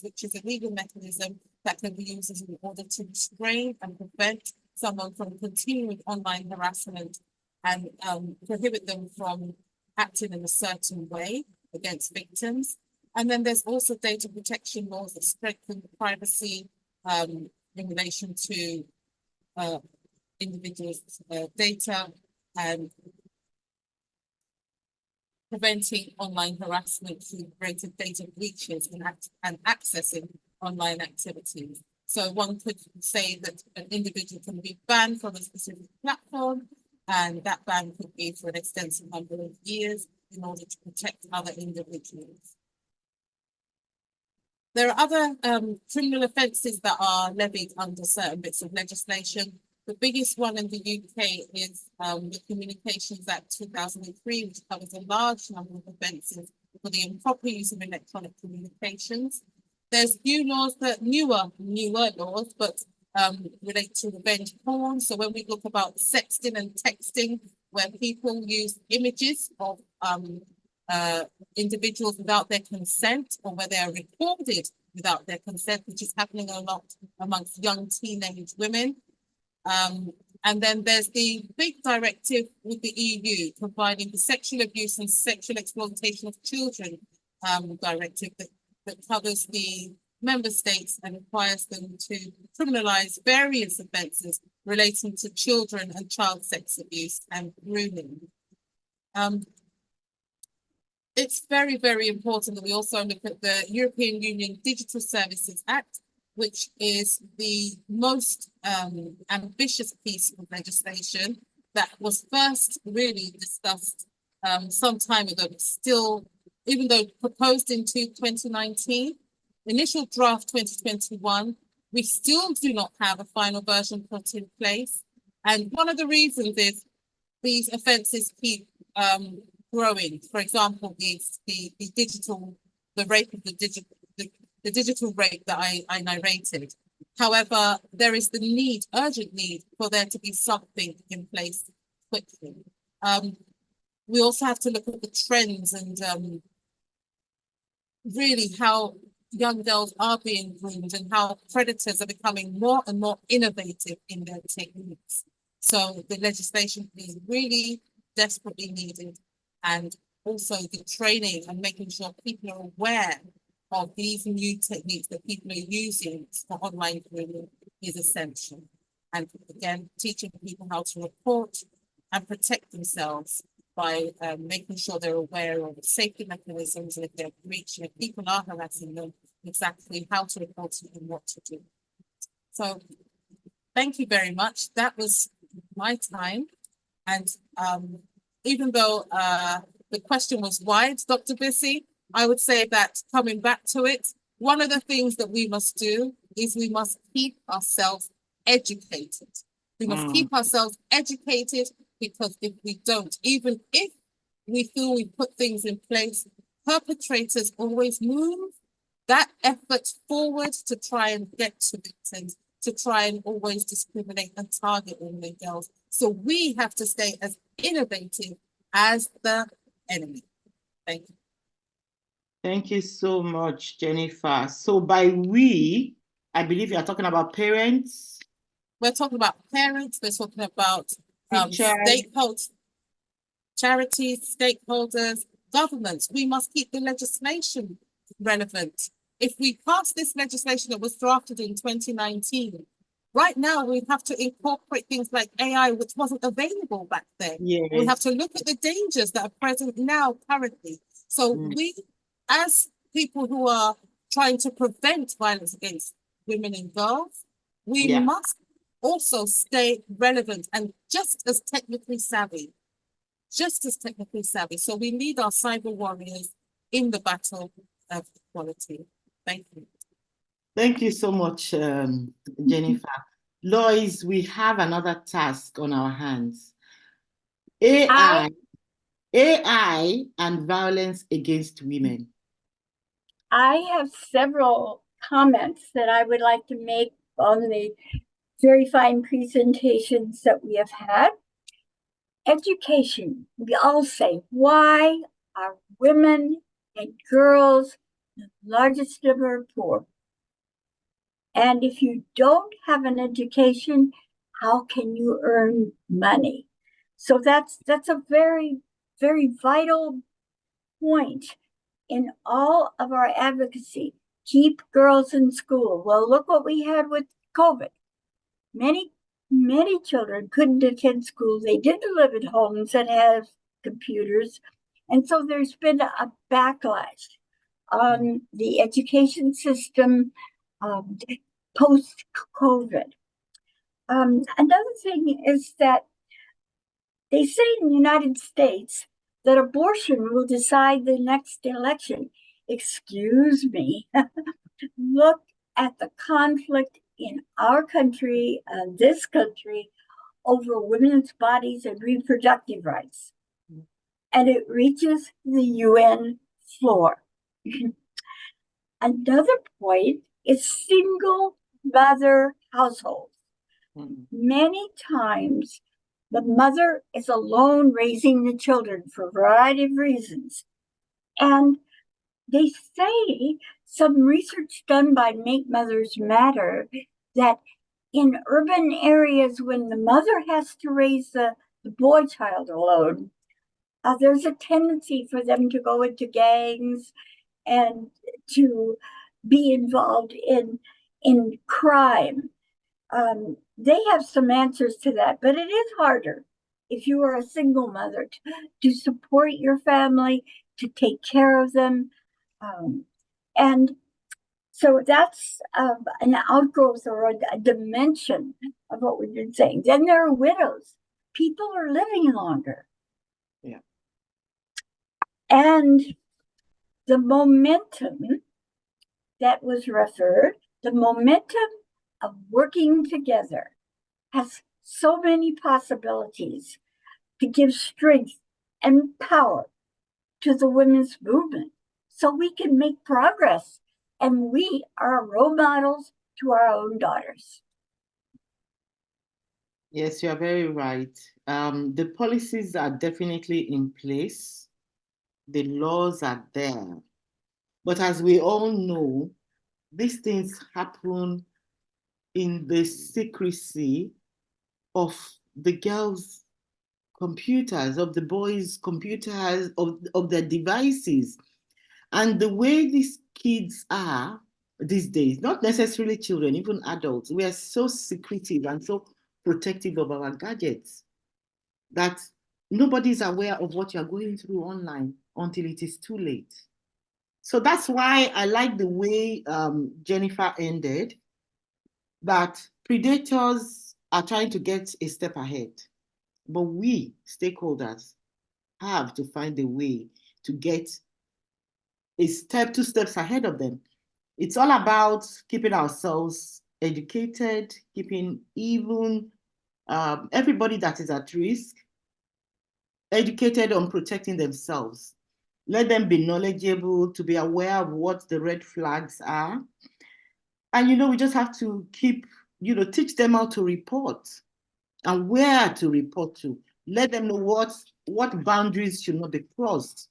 E: which is a legal mechanism that can be used in order to restrain and prevent someone from continuing online harassment and prohibit them from acting in a certain way against victims. And then there's also data protection laws that strengthen privacy in relation to individuals' data and preventing online harassment through greater data breaches and accessing online activities. So one could say that an individual can be banned from a specific platform, and that ban could be for an extensive number of years in order to protect other individuals. There are other criminal offences that are levied under certain bits of legislation. The biggest one in the UK is the Communications Act 2003, which covers a large number of offences for the improper use of electronic communications. There's newer laws, but relate to revenge porn. So when we look about sexting and texting, where people use images of individuals without their consent, or where they are recorded without their consent, which is happening a lot amongst young teenage women. And then there's the big directive with the EU providing the sexual abuse and sexual exploitation of children directive that covers the member states and requires them to criminalize various offences relating to children and child sex abuse and grooming. It's very, very important that we also look at the European Union Digital Services Act, which is the most ambitious piece of legislation that was first really discussed some time ago, but still, even though proposed in 2019, initial draft 2021, we still do not have a final version put in place. And one of the reasons is these offences keep growing. For example, the rape of the digital rape that I narrated. However, there is the urgent need for there to be something in place quickly. We also have to look at the trends and really how young girls are being groomed and how predators are becoming more and more innovative in their techniques. So the legislation is really desperately needed, and also the training and making sure people are aware of these new techniques that people are using for online grooming is essential. And again, teaching people how to report and protect themselves by making sure they're aware of the safety mechanisms, and if they're breaching, if people are harassing them, exactly how to report it and what to do. So thank you very much. That was my time. And even though the question was wide, Dr. Bissy, I would say that coming back to it, one of the things that we must do is we must keep ourselves educated. We must keep ourselves educated, because if we don't, even if we feel we put things in place, perpetrators always move that effort forward to try and get to victims, to try and always discriminate and target women and girls. So we have to stay as innovative as the enemy. Thank you.
A: Thank you so much, Jennifer. So by we, I believe you are talking about parents.
E: We're talking about parents, we're talking about
A: Teachers.
E: stakeholders, charities, stakeholders, governments. We must keep the legislation relevant. If we pass this legislation that was drafted in 2019, right now we have to incorporate things like AI, which wasn't available back then.
A: Yes.
E: We have to look at the dangers that are present now, currently. So we, as people who are trying to prevent violence against women and girls, we must also stay relevant and just as technically savvy. So we need our cyber warriors in the battle of equality. Thank you.
A: Thank you so much, Jennifer. Lois, we have another task on our hands. AI and violence against women.
B: I have several comments that I would like to make on the very fine presentations that we have had. Education, we all say, why are women and girls the largest number of poor? And if you don't have an education, how can you earn money? So that's a very, very vital point in all of our advocacy. Keep girls in school. Well, look what we had with COVID. Many children couldn't attend school. They didn't live in homes that have computers. And so there's been a backlash on the education system post-COVID. Another thing is that they say in the United States that abortion will decide the next election. Excuse me. Look at the conflict in our country and this country over women's bodies and reproductive rights. And it reaches the UN floor. Another point is single mother households. Many times the mother is alone raising the children for a variety of reasons. And they say, some research done by Make Mothers Matter, that in urban areas when the mother has to raise the boy child alone, there's a tendency for them to go into gangs and to be involved in crime. They have some answers to that, but it is harder if you are a single mother to support your family, to take care of them. And so that's an outgrowth or a dimension of what we've been saying. Then there are widows. People are living longer.
A: Yeah.
B: And the momentum that was referred, the momentum of working together has so many possibilities to give strength and power to the women's movement so we can make progress, and we are role models to our own daughters.
A: Yes, you are very right. The policies are definitely in place. The laws are there. But as we all know, these things happen in the secrecy of the girls' computers, of the boys' computers, of their devices. And the way these kids are these days, not necessarily children, even adults, we are so secretive and so protective of our gadgets that nobody's aware of what you're going through online until it is too late. So that's why I like the way Jennifer ended, that predators are trying to get a step ahead, but we stakeholders have to find a way to get a step, 2 steps ahead of them. It's all about keeping ourselves educated, keeping even everybody that is at risk educated on protecting themselves. Let them be knowledgeable, to be aware of what the red flags are. And, we just have to keep, teach them how to report and where to report to. Let them know what boundaries should not be crossed.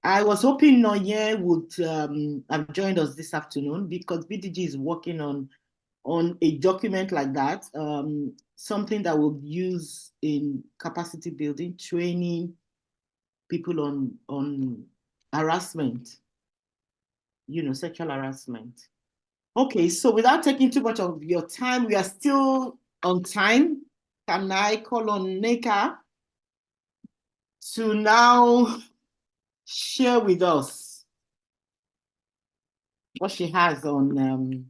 A: I was hoping Noye would have joined us this afternoon, because BDG is working on a document like that, something that we'll use in capacity building, training people on harassment, sexual harassment. Okay, so without taking too much of your time, we are still on time. Can I call on Nneka to now share with us what she has on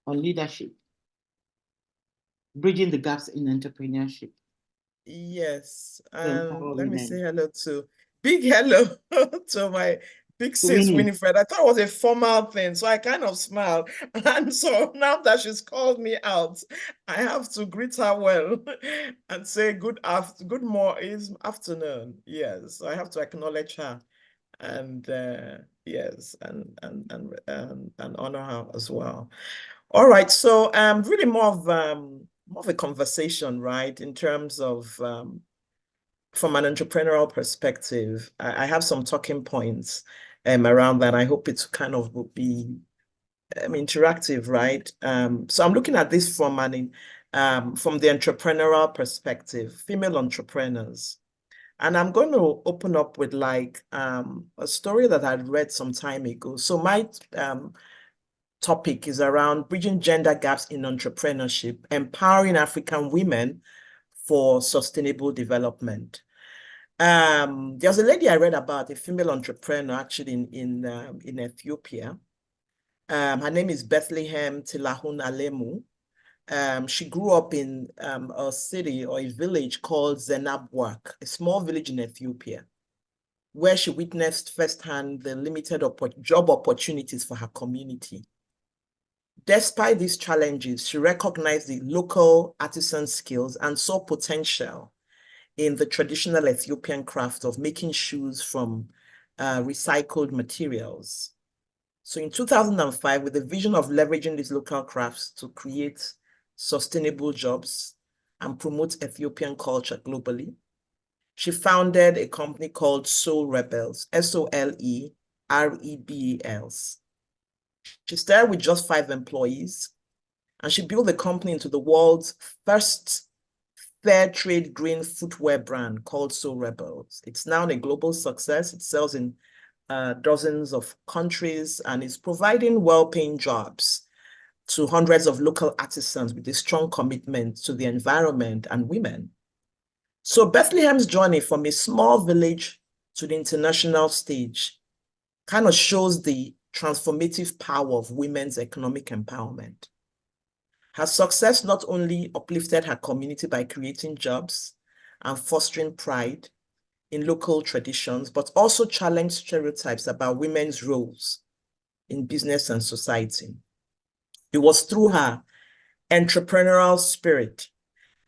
A: leadership, bridging the gaps in entrepreneurship?
D: Yes,
A: Empower
D: let me
A: women.
D: say hello to big hello to my big sis
A: Winnie.
D: Winifred. I thought it was a formal thing, so I kind of smiled. And so now that she's called me out, I have to greet her well and say good afternoon. Yes, I have to acknowledge her, and yes, and honor her as well. All right, so really more of a conversation, right? In terms of from an entrepreneurial perspective, I have some talking points around that. I hope it kind of will be interactive, right? So I'm looking at this from the entrepreneurial perspective, female entrepreneurs. And I'm going to open up with like a story that I read some time ago. So my topic is around bridging gender gaps in entrepreneurship, empowering African women for sustainable development. There's a lady I read about, a female entrepreneur actually in Ethiopia. Her name is Bethlehem Tilahun Alemu. She grew up in a city or a village called Zenabwak, a small village in Ethiopia, where she witnessed firsthand the limited job opportunities for her community. Despite these challenges, she recognized the local artisan skills and saw potential in the traditional Ethiopian craft of making shoes from recycled materials. So in 2005, with the vision of leveraging these local crafts to create sustainable jobs and promote Ethiopian culture globally, she founded a company called Soul Rebels, SOLEREBELS. She started with just 5 employees, and she built the company into the world's first fair trade green footwear brand called Soul Rebels. It's now a global success. It sells in dozens of countries and is providing well-paying jobs to hundreds of local artisans with a strong commitment to the environment and women. So Bethlehem's journey from a small village to the international stage kind of shows the transformative power of women's economic empowerment. Her success not only uplifted her community by creating jobs and fostering pride in local traditions, but also challenged stereotypes about women's roles in business and society. It was through her entrepreneurial spirit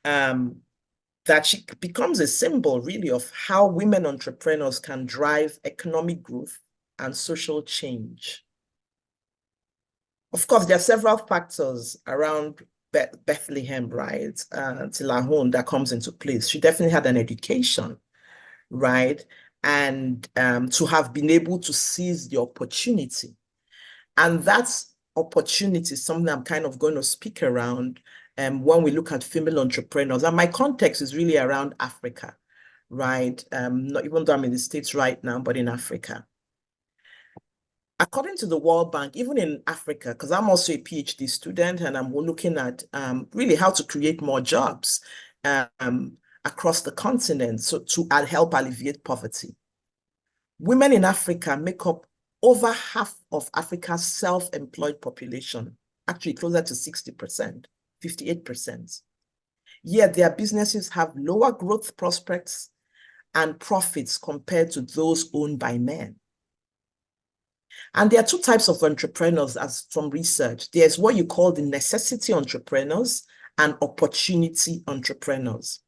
D: that she becomes a symbol, really, of how women entrepreneurs can drive economic growth and social change. Of course, there are several factors around Bethlehem, right, Tilahun, that comes into place. She definitely had an education, right, and to have been able to seize the opportunity. And that's opportunity is something I'm kind of going to speak around when we look at female entrepreneurs. And my context is really around Africa, right? Not even though I'm in the States right now, but in Africa. According to the World Bank, even in Africa, because I'm also a PhD student and I'm looking at really how to create more jobs across the continent so to help alleviate poverty. Women in Africa make up over half of Africa's self-employed population, actually closer to 60%, 58%. Yet their businesses have lower growth prospects and profits compared to those owned by men. And there are two types of entrepreneurs as from research. There's what you call the necessity entrepreneurs and opportunity entrepreneurs.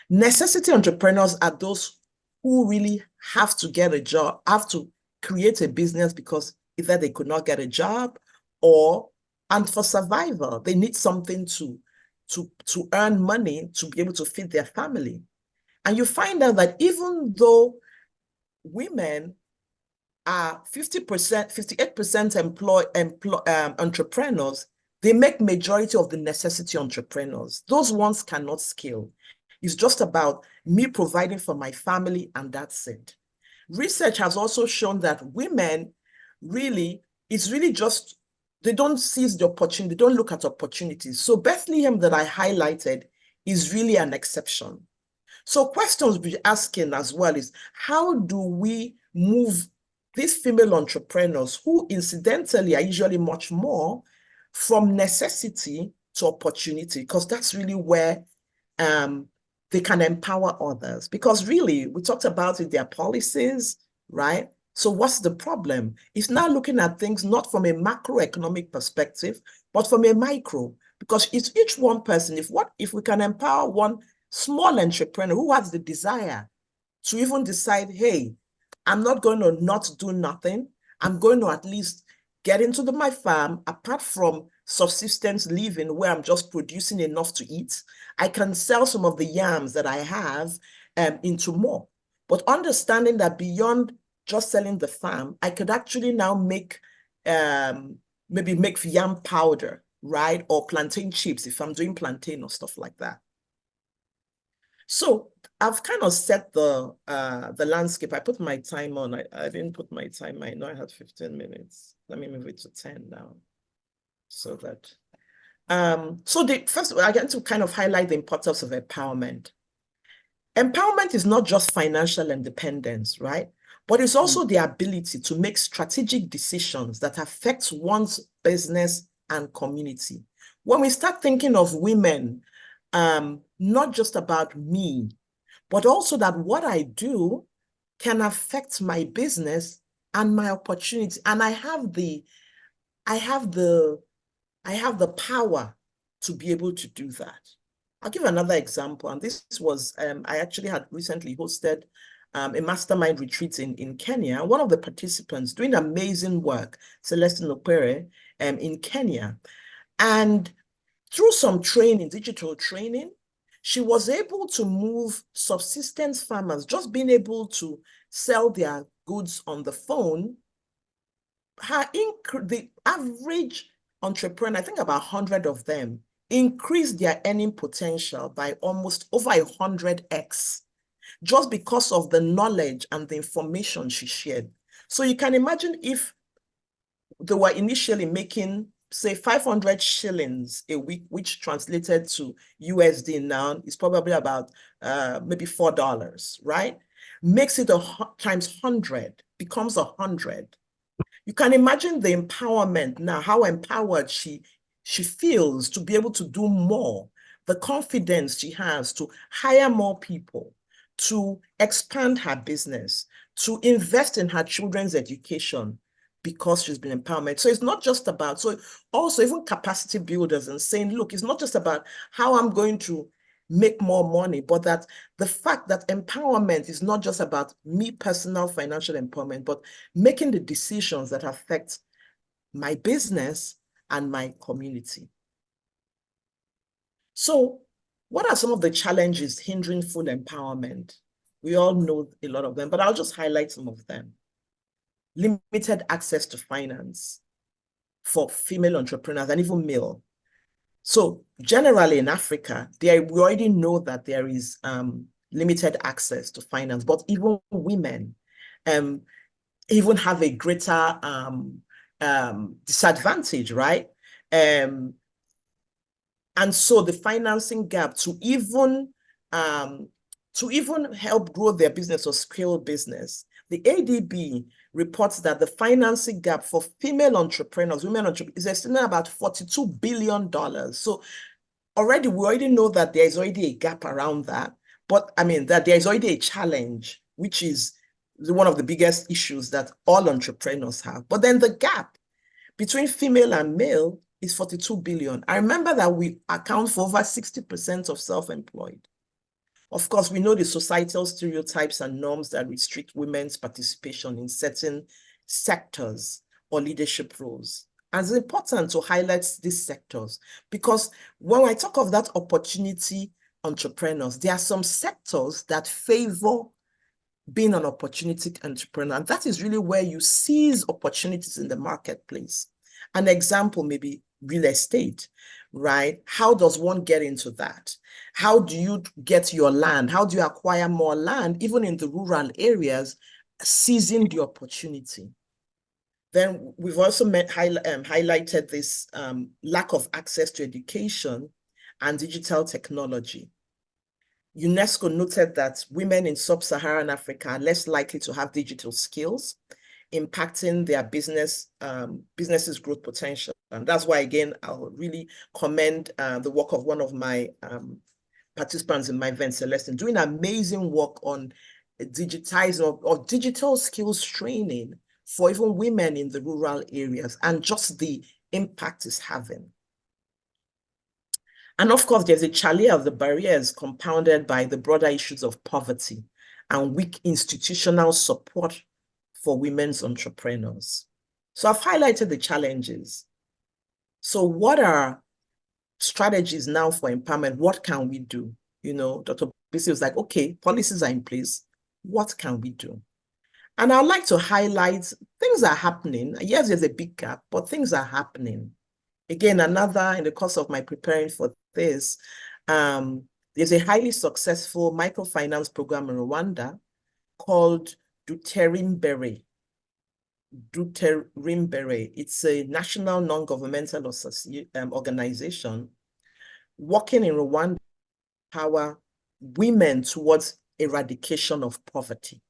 D: Necessity entrepreneurs are those who really have to get a job, have to create a business because either they could not get a job and for survival, they need something to earn money to be able to feed their family. And you find out that even though women are 50%, 58% entrepreneurs, they make majority of the necessity entrepreneurs. Those ones cannot scale. It's just about me providing for my family and that's it. Research has also shown that women really, it's really just, they don't seize the opportunity, they don't look at opportunities. So Bethlehem that I highlighted is really an exception. So questions we're asking as well is, how do we move these female entrepreneurs who incidentally are usually much more from necessity to opportunity? Because that's really where they can empower others. Because really, we talked about it, their policies, right? So what's the problem? It's now looking at things not from a macroeconomic perspective, but from a micro. Because it's each one person. If we can empower one small entrepreneur who has the desire to even decide, hey, I'm not going to not do nothing. I'm going to at least get into my farm, apart from subsistence living where I'm just producing enough to eat. I can sell some of the yams that I have into more. But understanding that beyond just selling the farm, I could actually now make, maybe make yam powder, right? Or plantain chips if I'm doing plantain or stuff like that. So I've kind of set the landscape. I put my time on. I didn't put my time. I know I had 15 minutes. Let me move it to 10 now. So that, first I get to kind of highlight the importance of empowerment. Empowerment is not just financial independence, right? But it's also the ability to make strategic decisions that affect one's business and community. When we start thinking of women, not just about me, but also that what I do can affect my business and my opportunity. And I have the power to be able to do that. I'll give another example. And this was, I actually had recently hosted a mastermind retreat in Kenya. One of the participants doing amazing work, Celestine Opere, in Kenya. And through some training, digital training, she was able to move subsistence farmers, just being able to sell their goods on the phone. The average entrepreneur, I think about 100 of them, increased their earning potential by almost over 100x, just because of the knowledge and the information she shared. So you can imagine if they were initially making, say, 500 shillings a week, which translated to USD now is probably about maybe $4, right? Makes it times 100, becomes 100. You can imagine the empowerment now, how empowered she feels to be able to do more, the confidence she has to hire more people, to expand her business, to invest in her children's education, because she's been empowered. So it's not just about, so also even capacity builders and saying, look, it's not just about how I'm going to make more money, but that the fact that empowerment is not just about me personal financial empowerment, but making the decisions that affect my business and my community. So what are some of the challenges hindering full empowerment? We all know a lot of them, but I'll just highlight some of them. Limited access to finance for female entrepreneurs and even male. So generally in Africa, we already know that there is limited access to finance, but even women even have a greater disadvantage, right? And so the financing gap to even help grow their business or scale business, the ADB reports that the financing gap for female entrepreneurs, women entrepreneurs, is estimated about $42 billion. So we already know that there is already a gap around that, but I mean that there is already a challenge, which is one of the biggest issues that all entrepreneurs have. But then the gap between female and male is 42 billion. I remember that we account for over 60% of self-employed. Of course, we know the societal stereotypes and norms that restrict women's participation in certain sectors or leadership roles. And it's important to highlight these sectors because when I talk of that opportunity entrepreneurs, there are some sectors that favor being an opportunity entrepreneur. And that is really where you seize opportunities in the marketplace. An example may be real estate, right? How does one get into that? How do you get your land? How do you acquire more land, even in the rural areas, seizing the opportunity? Then we've also highlighted this lack of access to education and digital technology. UNESCO noted that women in sub-Saharan Africa are less likely to have digital skills, impacting their business's growth potential. And that's why, again, I'll really commend the work of one of my participants in my event, Celestine, doing amazing work on digitizing or digital skills training for even women in the rural areas and just the impact it's having. And of course, there's a challenge of the barriers compounded by the broader issues of poverty and weak institutional support for women's entrepreneurs. So I've highlighted the challenges. So what are strategies now for empowerment? What can we do? You know, Dr. Bisi was like, okay, policies are in place. What can we do? And I'd like to highlight things are happening. Yes, there's a big gap, but things are happening. Again, another, in the course of my preparing for this, there's a highly successful microfinance program in Rwanda called Duterimbere. It's a national non-governmental organization working in Rwanda to empower women towards eradication of poverty.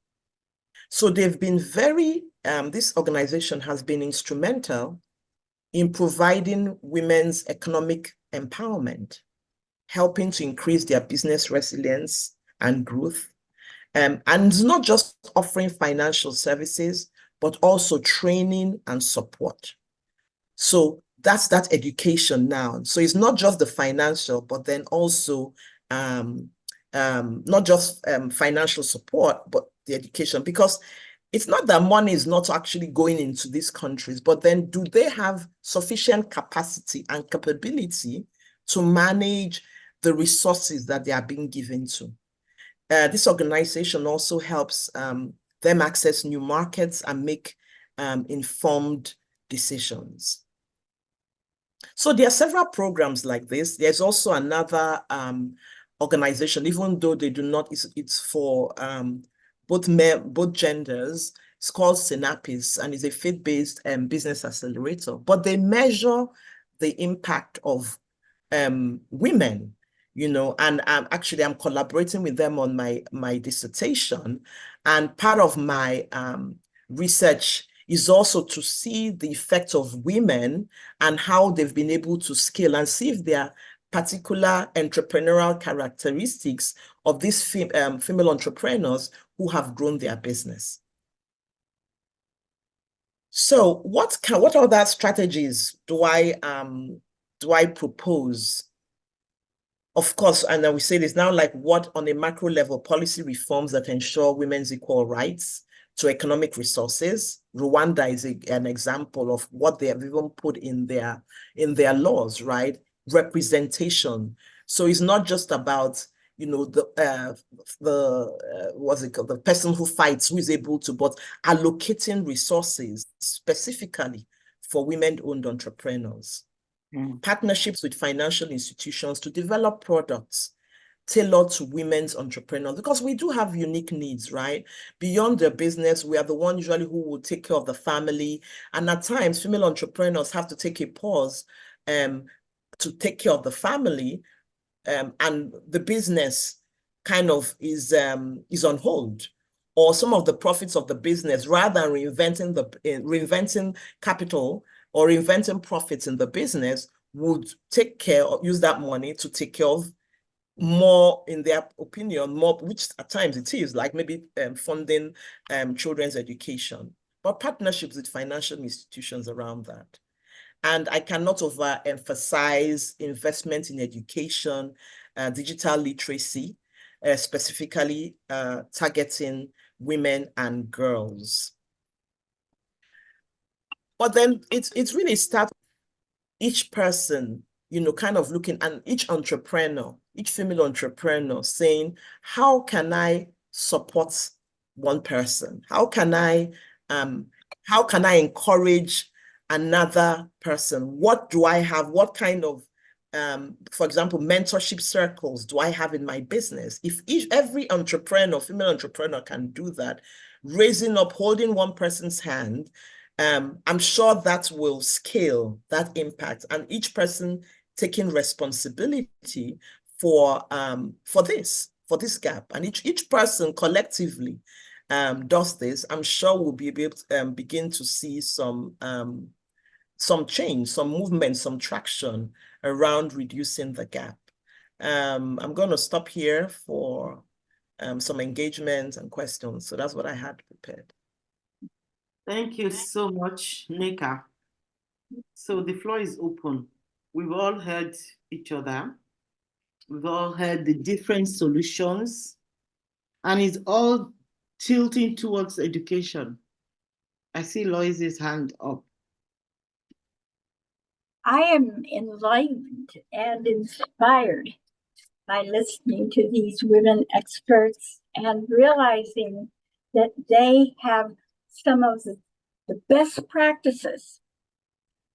D: So they've been this organization has been instrumental in providing women's economic empowerment, helping to increase their business resilience and growth. And not just offering financial services, but also training and support. So that's that education now. So it's not just the financial, but then also not just financial support, but the education, because it's not that money is not actually going into these countries, but then do they have sufficient capacity and capability to manage the resources that they are being given to? This organization also helps them access new markets and make informed decisions. So there are several programs like this. There's also another organization, even though they do not, it's for both genders. It's called Synapis and is a faith-based business accelerator, but they measure the impact of women, you know, and actually I'm collaborating with them on my dissertation, and part of my research is also to see the effect of women and how they've been able to scale and see if there are particular entrepreneurial characteristics of these female entrepreneurs who have grown their business. So what other strategies do I propose? Of course, and then we say this now, like what on a macro level, policy reforms that ensure women's equal rights to economic resources. Rwanda is an example of what they have even put in their laws, right? Representation. So it's not just about, you know, what's it called, the person who fights, who is able to, but allocating resources specifically for women-owned entrepreneurs. partnerships with financial institutions to develop products tailored to women's entrepreneurs, because we do have unique needs, right? Beyond their business, we are the one usually who will take care of the family. And at times, female entrepreneurs have to take a pause to take care of the family, and the business kind of is on hold, or some of the profits of the business, rather than reinventing capital or reinventing profits in the business, would take care of, use that money to take care of more, in their opinion, more, which at times it is, like maybe funding children's education, but partnerships with financial institutions around that. And I cannot overemphasize investment in education, digital literacy, specifically targeting women and girls. But then it's really starts each person, kind of looking, and each entrepreneur, each female entrepreneur saying, how can I support one person? How can I encourage another person? What do I have? What kind of, for example, mentorship circles do I have in my business? If every entrepreneur, female entrepreneur, can do that, raising up, holding one person's hand, I'm sure that will scale that impact, and each person taking responsibility for this gap, and each person collectively does this, I'm sure we'll be able to begin to see some change, some movement, some traction around reducing the gap. I'm going to stop here for some engagement and questions. So that's what I had prepared.
A: Thank you so much, Nneka. So the floor is open. We've all heard each other. We've all heard the different solutions, and it's all tilting towards education. I see Loise's hand up.
B: I am enlightened and inspired by listening to these women experts and realizing that they have some of the best practices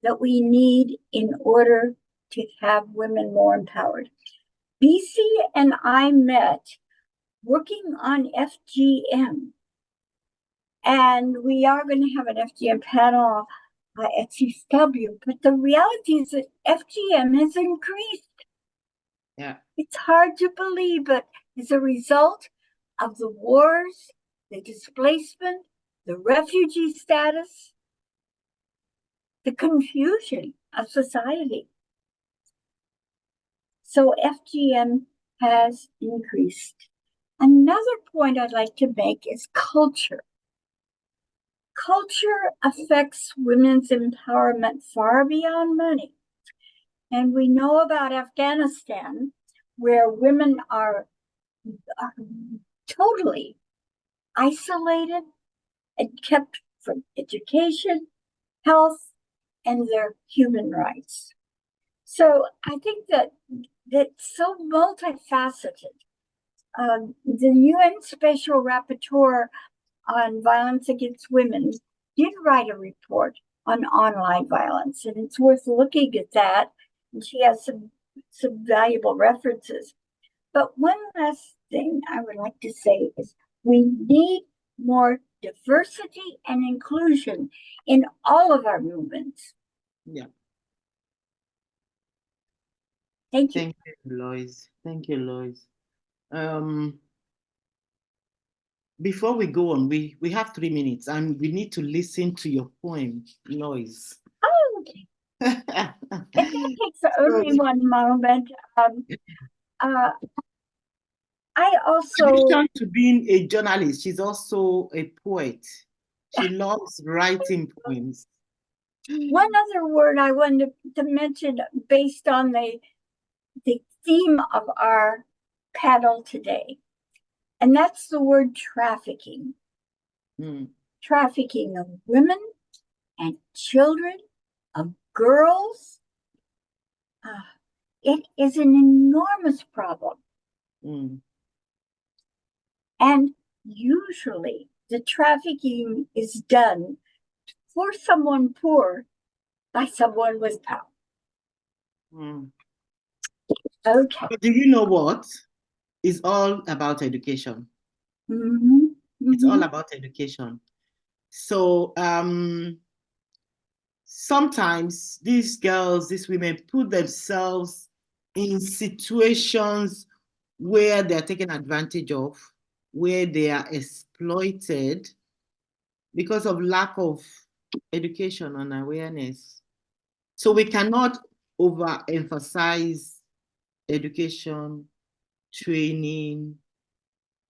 B: that we need in order to have women more empowered. BC and I met working on FGM, and we are going to have an FGM panel at CSW, but the reality is that FGM has increased.
A: Yeah.
B: It's hard to believe, but as a result of the wars, the displacement, the refugee status, the confusion of society. So FGM has increased. Another point I'd like to make is culture. Culture affects women's empowerment far beyond money. And we know about Afghanistan, where women are totally isolated and kept from education, health, and their human rights. So I think that that's so multifaceted. The UN Special Rapporteur on Violence Against Women did write a report on online violence, and it's worth looking at that. And she has some valuable references. But one last thing I would like to say is we need more diversity and inclusion in all of our movements.
A: Yeah.
B: Thank you.
A: Thank you, Lois. Thank you, Lois. Before we go on, we have 3 minutes, and we need to listen to your poem, Lois.
B: Oh, okay. It takes only one moment. I also,
A: in addition to being a journalist, she's also a poet. She loves writing poems.
B: one other word I wanted to mention based on the theme of our panel today, and that's the word trafficking. Trafficking of women and children, of girls. It is an enormous problem. And usually the trafficking is done for someone poor by someone with power.
A: Mm.
B: Okay.
A: But do you know what? It's all about education.
B: Mhm,
A: It's all
B: mhm.
A: about education. So sometimes these girls, these women put themselves in situations where they're taken advantage of, where they are exploited because of lack of education and awareness. So we cannot overemphasize education, training,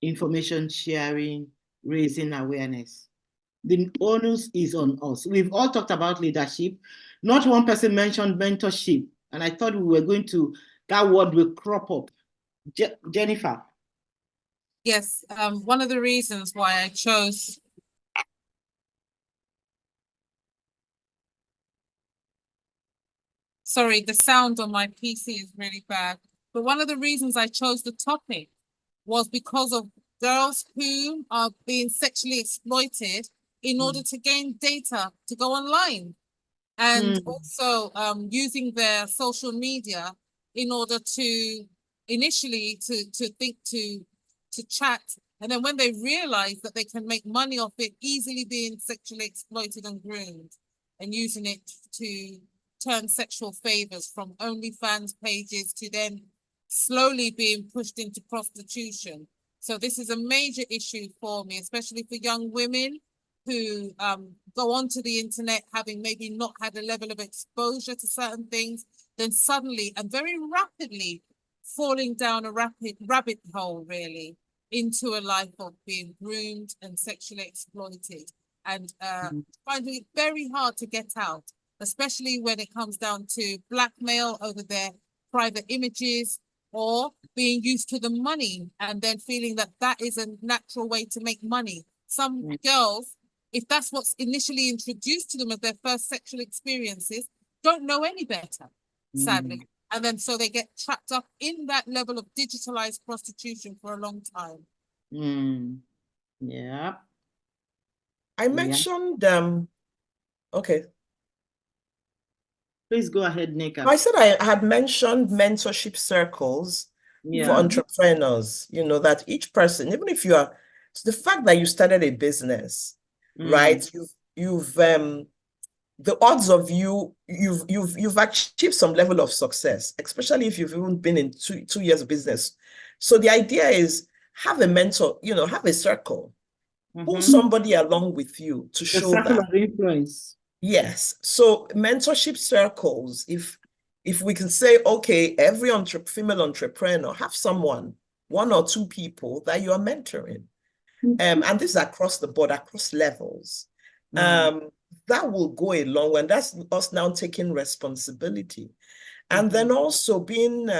A: information sharing, raising awareness. The onus is on us. We've all talked about leadership. Not one person mentioned mentorship. And I thought we were going to, that word will crop up. Jennifer.
E: Yes, one of the reasons why I chose sorry, the sound on my PC is really bad. But one of the reasons I chose the topic was because of girls who are being sexually exploited in order to gain data to go online, and also using their social media in order to initially to chat, and then when they realize that they can make money off it, easily being sexually exploited and groomed, and using it to turn sexual favors from OnlyFans pages to then slowly being pushed into prostitution. So this is a major issue for me, especially for young women who go onto the internet having maybe not had a level of exposure to certain things, then suddenly and very rapidly falling down a rabbit hole, really, into a life of being groomed and sexually exploited, and finding it very hard to get out, especially when it comes down to blackmail over their private images, or being used to the money and then feeling that that is a natural way to make money. Some girls, if that's what's initially introduced to them as their first sexual experiences, don't know any better, sadly. And then so they get trapped up in that level of digitalized prostitution for a long time.
A: Yeah.
D: I mentioned, okay.
A: Please go ahead, Nneka.
D: I said I had mentioned mentorship circles for entrepreneurs, you know, that each person, even if you are, the fact that you started a business, right? You've the odds of you've achieved some level of success, especially if you've even been in two years of business. So the idea is have a mentor, you know, have a circle, pull somebody along with you to show
A: the circle
D: that.
A: of influence.
D: Yes. So mentorship circles, if we can say, okay, every female entrepreneur have someone, one or two people that you are mentoring. And this is across the board, across levels. That will go a long way. And that's us now taking responsibility. And then also being,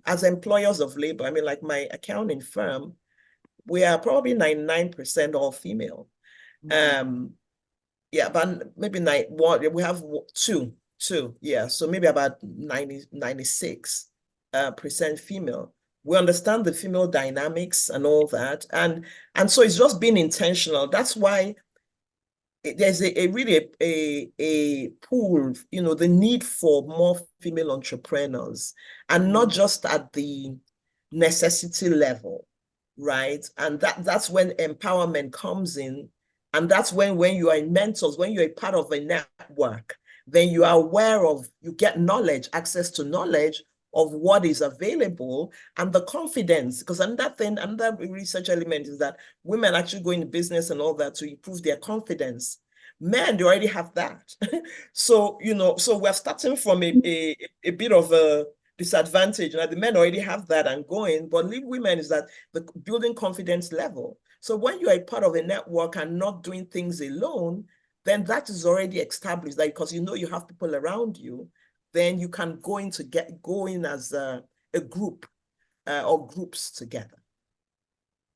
D: as employers of labor, I mean, like my accounting firm, we are probably 99% all female. Yeah, but maybe we have two, yeah. So maybe about 96% female. We understand the female dynamics and all that. And so it's just being intentional. That's why there's really a pool, you know, the need for more female entrepreneurs, and not just at the necessity level, right? And that's when empowerment comes in. And that's when you are in mentors, when you're a part of a network, then you are aware of, you get knowledge, access to knowledge of what is available, and the confidence. Because another research element is that women actually go into business and all that to improve their confidence. Men, they already have that. So, you know, so we're starting from a bit of a disadvantage. Now, the men already have that and going, but leave women is that the building confidence level. So when you are a part of a network and not doing things alone, then that is already established, that because you know you have people around you, then you can go in as a group or groups together.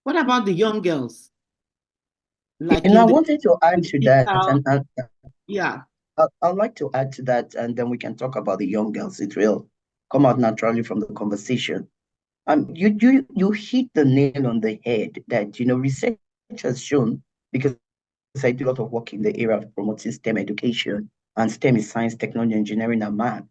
A: What about the young girls? Like
C: I wanted to add to that, and
A: yeah,
C: I'd like to add to that, and then we can talk about the young girls. It will come out naturally from the conversation. You hit the nail on the head that, you know, research has shown, because I do a lot of work in the area of promoting STEM education, and STEM is science, technology, engineering, and math.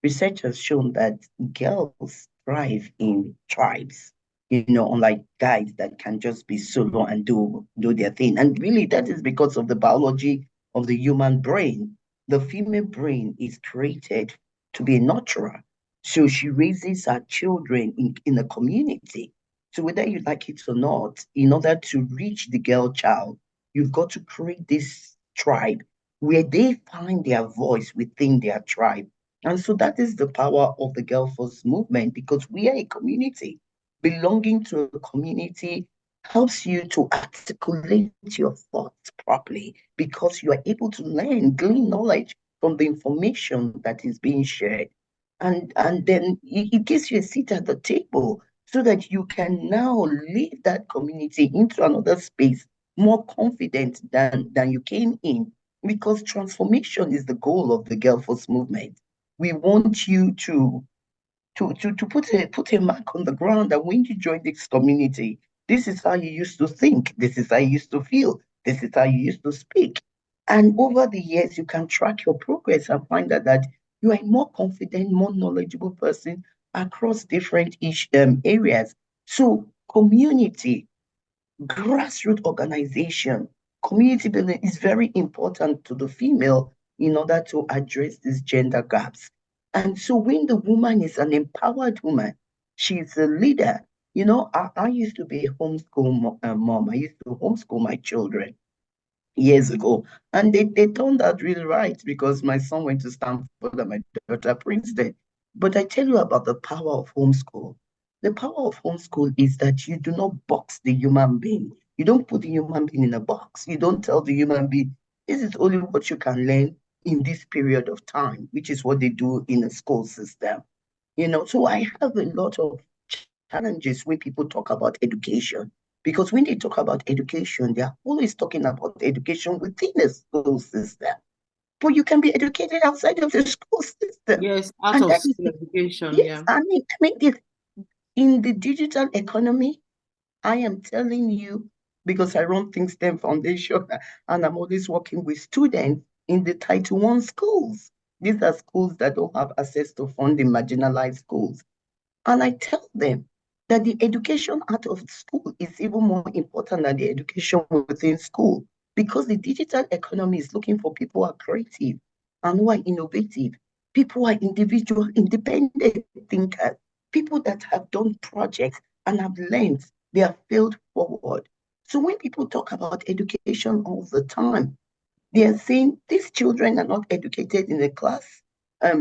C: research has shown that girls thrive in tribes, unlike guys that can just be solo and do their thing. And really, that is because of the biology of the human brain. The female brain is created to be a nurturer. So she raises her children in a community. So whether you like it or not, in order to reach the girl child, you've got to create this tribe where they find their voice within their tribe. And so that is the power of the Girl Force movement, because we are a community. Belonging to a community helps you to articulate your thoughts properly, because you are able to glean knowledge from the information that is being shared. And then it gives you a seat at the table so that you can now lead that community into another space more confident than you came in, because transformation is the goal of the Girl Force movement. We want you to put a mark on the ground that when you join this community, this is how you used to think, this is how you used to feel, this is how you used to speak. And over the years, you can track your progress and find that you are a more confident, more knowledgeable person across different areas. So community, grassroots organization, community building is very important to the female in order to address these gender gaps. And so when the woman is an empowered woman, she's a leader. I used to be a homeschool mom. I used to homeschool my children years ago. And they turned out really right, because my son went to Stanford and my daughter Princeton. But I tell you about the power of homeschool. The power of homeschool is that you do not box the human being. You don't put the human being in a box. You don't tell the human being, this is only what you can learn in this period of time, which is what they do in a school system. So I have a lot of challenges when people talk about education, because when they talk about education, they are always talking about education within the school system. But you can be educated outside of the school system.
A: Yes, out
C: And
A: of
C: that is
A: school education,
C: yes,
A: yeah.
C: I mean, in the digital economy, I am telling you, because I run Think STEM Foundation and I'm always working with students in the Title I schools. These are schools that don't have access to funding, marginalized schools. And I tell them that the education out of school is even more important than the education within school, because the digital economy is looking for people who are creative and who are innovative, people who are individual, independent thinkers, people that have done projects and have learned, they have failed forward. So when people talk about education all the time, they are saying these children are not educated in a class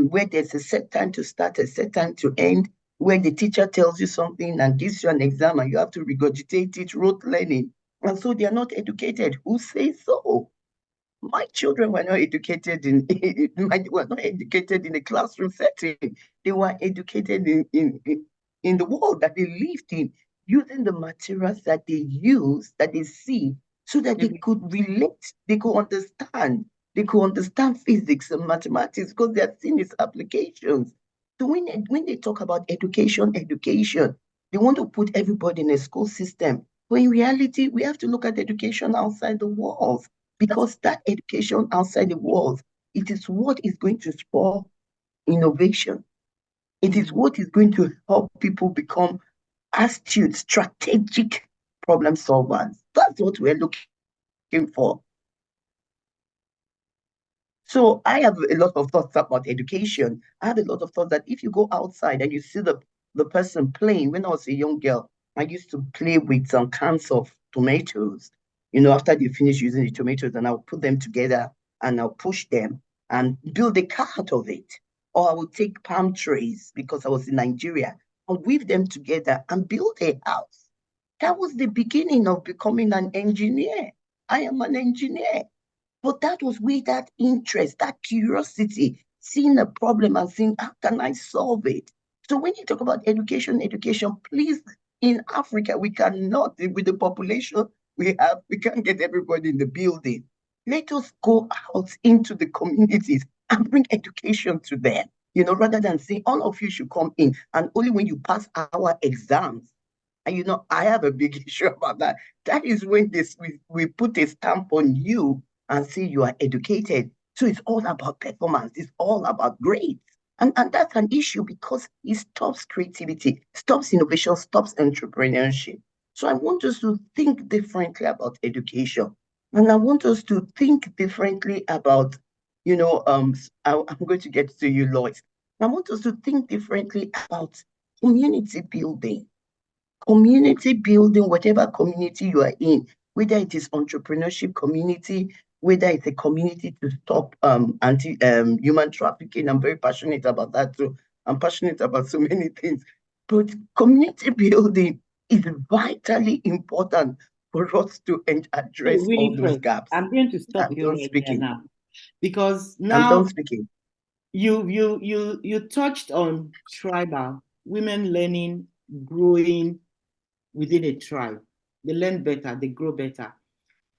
C: where there's a set time to start, a set time to end, where the teacher tells you something and gives you an exam and you have to regurgitate it, rote learning. And so they are not educated. Who says so? My children were not educated were not educated in a classroom setting. They were educated in the world that they lived in, using the materials that they use, that they see, so that they could relate, they could understand physics and mathematics, because they have seen its applications. So when they talk about education, they want to put everybody in a school system. But in reality, we have to look at education outside the walls, because that education outside the walls, it is what is going to spur innovation. It is what is going to help people become astute, strategic problem solvers. That's what we're looking for. So I have a lot of thoughts about education. I have a lot of thoughts that if you go outside and you see the person playing, when I was a young girl, I used to play with some cans of tomatoes. After they finish using the tomatoes, and I'll put them together and I'll push them and build a car out of it. Or I would take palm trees, because I was in Nigeria, and weave them together and build a house. That was the beginning of becoming an engineer. I am an engineer. But that was with that interest, that curiosity, seeing a problem and saying, how can I solve it? So when you talk about education, please, in Africa, we cannot, with the population we have, we can't get everybody in the building. Let us go out into the communities and bring education to them, rather than saying all of you should come in and only when you pass our exams. And I have a big issue about that. That is when we put a stamp on you and say you are educated. So it's all about performance. It's all about grades. And that's an issue because it stops creativity, stops innovation, stops entrepreneurship. So I want us to think differently about education. And I want us to think differently about, I'm going to get to you, Lois. I want us to think differently about community building. Community building, whatever community you are in, whether it is entrepreneurship community, whether it's a community to stop anti human trafficking. I'm very passionate about that too. I'm passionate about so many things. But community building is vitally important for us to address all those
A: Winifred,
C: gaps.
A: I'm going to stop
C: I'm
A: you
C: done
A: right there
C: speaking.
A: now, because
C: I'm done
A: now
C: speaking.
A: you touched on tribal women learning, growing within a tribe. They learn better, they grow better.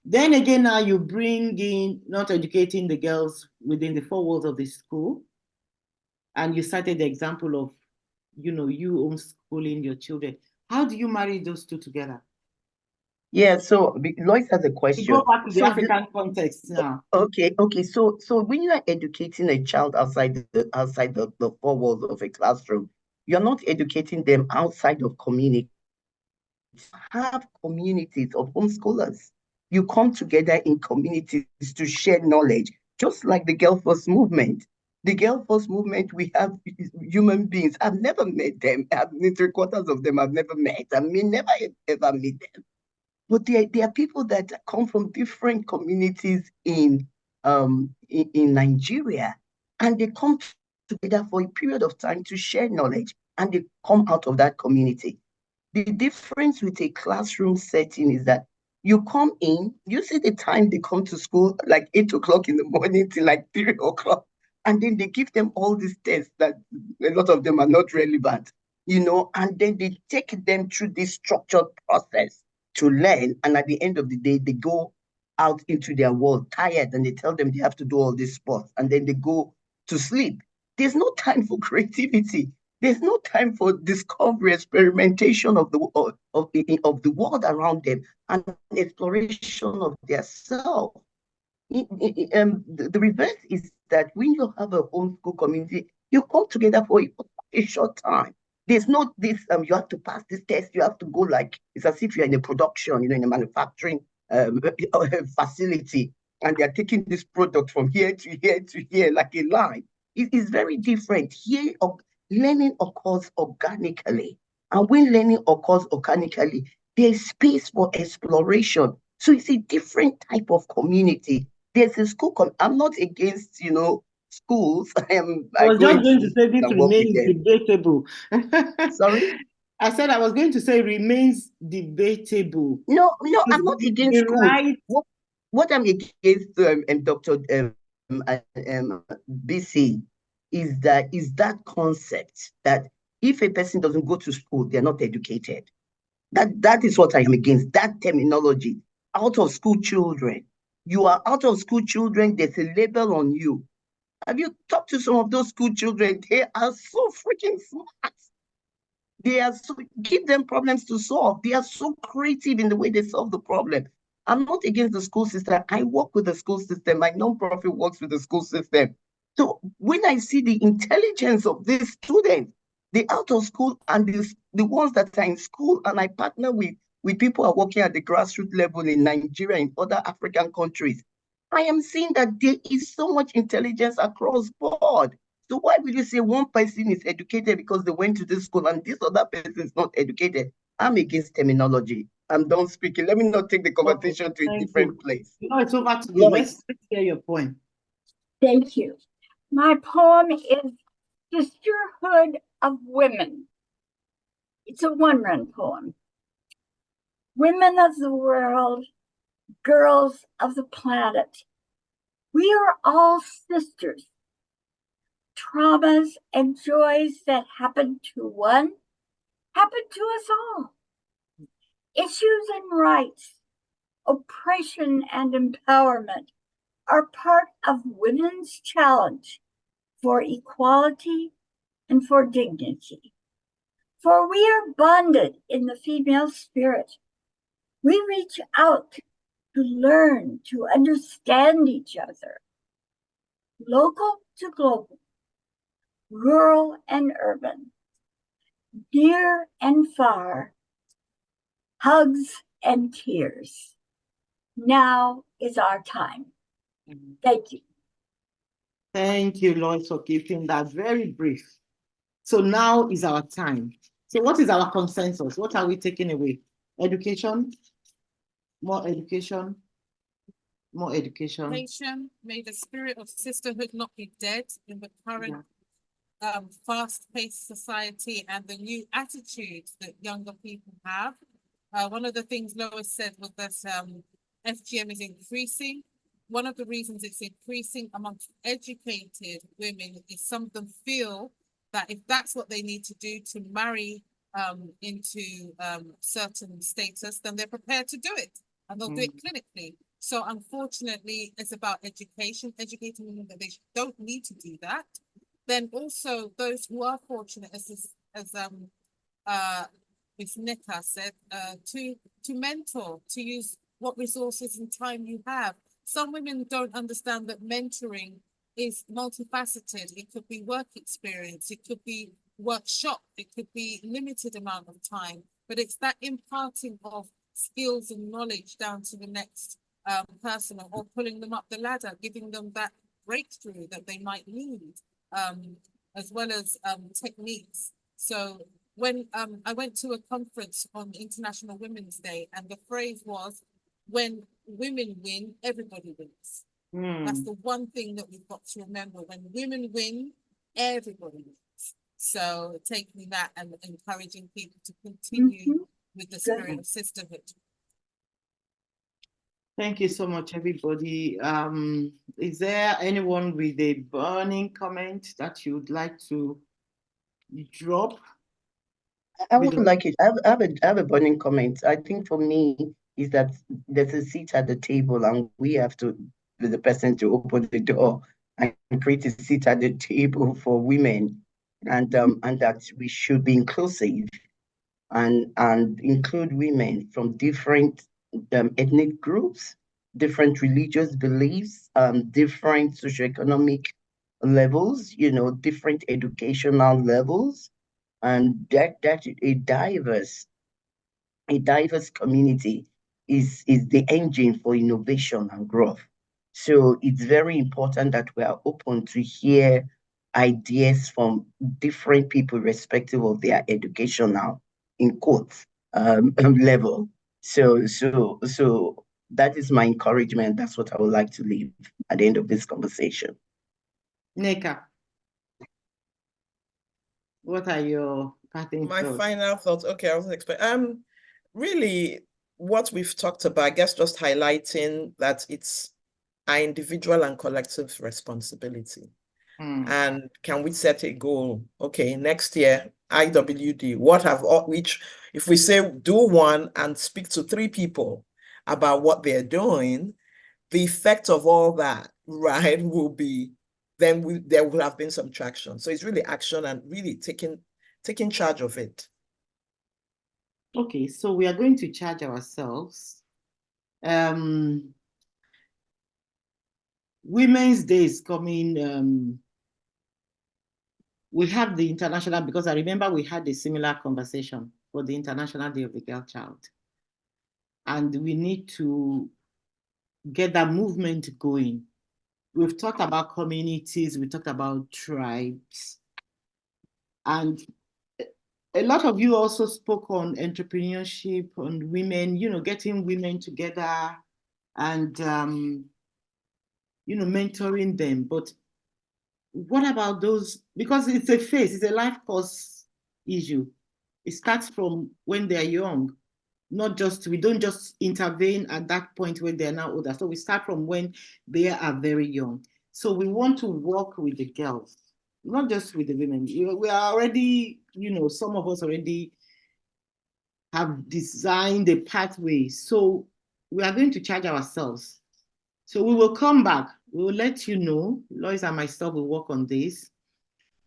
A: Then again, now you bring in not educating the girls within the four walls of the school, and you cited the example of, you homeschooling your children. How do you marry those two together?
C: Yeah, so Lois has a
A: We
C: question.
A: go back to the
C: So
A: African context now.
C: Okay. So when you are educating a child outside the four walls of a classroom, you're not educating them outside of community. Have communities of homeschoolers. You come together in communities to share knowledge, just like the Girl Force movement. The Girl Force movement, we have human beings. I've never met them. Three-quarters of them I've never met. I mean, never ever meet them. But there are people that come from different communities in Nigeria, and they come together for a period of time to share knowledge, and they come out of that community. The difference with a classroom setting is that you come in, you see the time they come to school, like 8 o'clock in the morning till like 3 o'clock, and then they give them all these tests that a lot of them are not relevant, and then they take them through this structured process to learn. And at the end of the day, they go out into their world tired, and they tell them they have to do all these sports, and then they go to sleep. There's no time for creativity. There's no time for discovery, experimentation of the world around them, and exploration of their self. The reverse is that when you have a homeschool community, you come together for a short time. There's not this, you have to pass this test, you have to go, like, it's as if you're in a production, in a manufacturing facility, and they're taking this product from here to here to here, like a line. It is very different. Here, learning occurs organically. And when learning occurs organically, there's space for exploration. So it's a different type of community. There's a school, I'm not against, schools.
A: I
C: I
A: was
C: go
A: just
C: into
A: going to say
C: schools
A: this
C: and work with
A: remains
C: them.
A: debatable.
C: Sorry?
A: I said I was going to say remains debatable.
C: No, I'm not against schools.
A: Right.
C: What I'm against, Dr. BC, is that concept that if a person doesn't go to school, they're not educated. That is what I am against, that terminology. Out of school children. You are out of school children, there's a label on you. Have you talked to some of those school children? They are so freaking smart. Give them problems to solve. They are so creative in the way they solve the problem. I'm not against the school system. I work with the school system. My nonprofit works with the school system. So when I see the intelligence of these students, the out of school and the ones that are in school, and I partner with people who are working at the grassroots level in Nigeria and other African countries, I am seeing that there is so much intelligence across board. So why will you say one person is educated because they went to this school and this other person is not educated? I'm against terminology. I'm done speaking. Let me not take the conversation to a different place.
A: It's over to you. Let's hear your point.
B: Thank you. My poem is Sisterhood of Women. It's a one-run poem. Women of the world, girls of the planet, we are all sisters. Traumas and joys that happen to one happen to us all. Issues and rights, oppression and empowerment are part of women's challenge for equality and for dignity. For we are bonded in the female spirit. We reach out to learn, to understand each other, local to global. rural and urban, near and far, hugs and tears. Now is our time. Thank you.
A: Thank you, Lois, for keeping that very brief. So now is our time. So what is our consensus? What are we taking away? Education, more education, more education.
E: Education, may the spirit of sisterhood not be dead in the current fast-paced society and the new attitudes that younger people have. One of the things Lois said was that FGM is increasing. One of the reasons it's increasing amongst educated women is some of them feel that if that's what they need to do to marry into certain status, then they're prepared to do it and they'll do it clinically. So unfortunately, it's about education, educating women that they don't need to do that. Then also those who are fortunate, as Ms. Nika said, to mentor, to use what resources and time you have. Some women don't understand that mentoring is multifaceted. It could be work experience, it could be workshop, it could be limited amount of time, but it's that imparting of skills and knowledge down to the next person, or pulling them up the ladder, giving them that breakthrough that they might need, as well as techniques. So when I went to a conference on International Women's Day, and the phrase was, when women win, everybody wins. That's the one thing that we've got to remember. When women win, everybody wins. So taking that and encouraging people to continue with the spirit of sisterhood.
A: Thank you so much, everybody. Is there anyone with a burning comment that you would like to drop?
C: I would like it. I have a burning comment. I think for me is that there's a seat at the table, and we have to be the person to open the door and create a seat at the table for women, and that we should be inclusive and include women from different ethnic groups, different religious beliefs, different socioeconomic levels, different educational levels, and that a diverse community is the engine for innovation and growth. So it's very important that we are open to hear ideas from different people, respective of their educational, in quotes, level. So that is my encouragement. That's what I would like to leave at the end of this conversation.
A: Nneka, what are your parting
D: My
A: thoughts?
D: final thoughts. Okay, I wasn't expecting. Really, what we've talked about, I guess, just highlighting that it's our individual and collective responsibility. And can we set a goal? Okay, next year, IWD, what have which, if we say do one and speak to 3 people about what they're doing, the effect of all that, right, will be, then there will have been some traction. So it's really action and really taking charge of it.
A: Okay, so we are going to charge ourselves. Women's Day is coming. We have the international, because I remember we had a similar conversation for the International Day of the Girl Child. And we need to get that movement going. We've talked about communities, we talked about tribes. And a lot of you also spoke on entrepreneurship, on women, getting women together and, mentoring them. But what about those? Because it's a life course issue. It starts from when they're young, we don't just intervene at that point when they're now older. So we start from when they are very young. So we want to work with the girls, not just with the women. We are already, some of us already have designed a pathway. So we are going to charge ourselves. So we will come back. We will let you know. Lois and myself will work on this.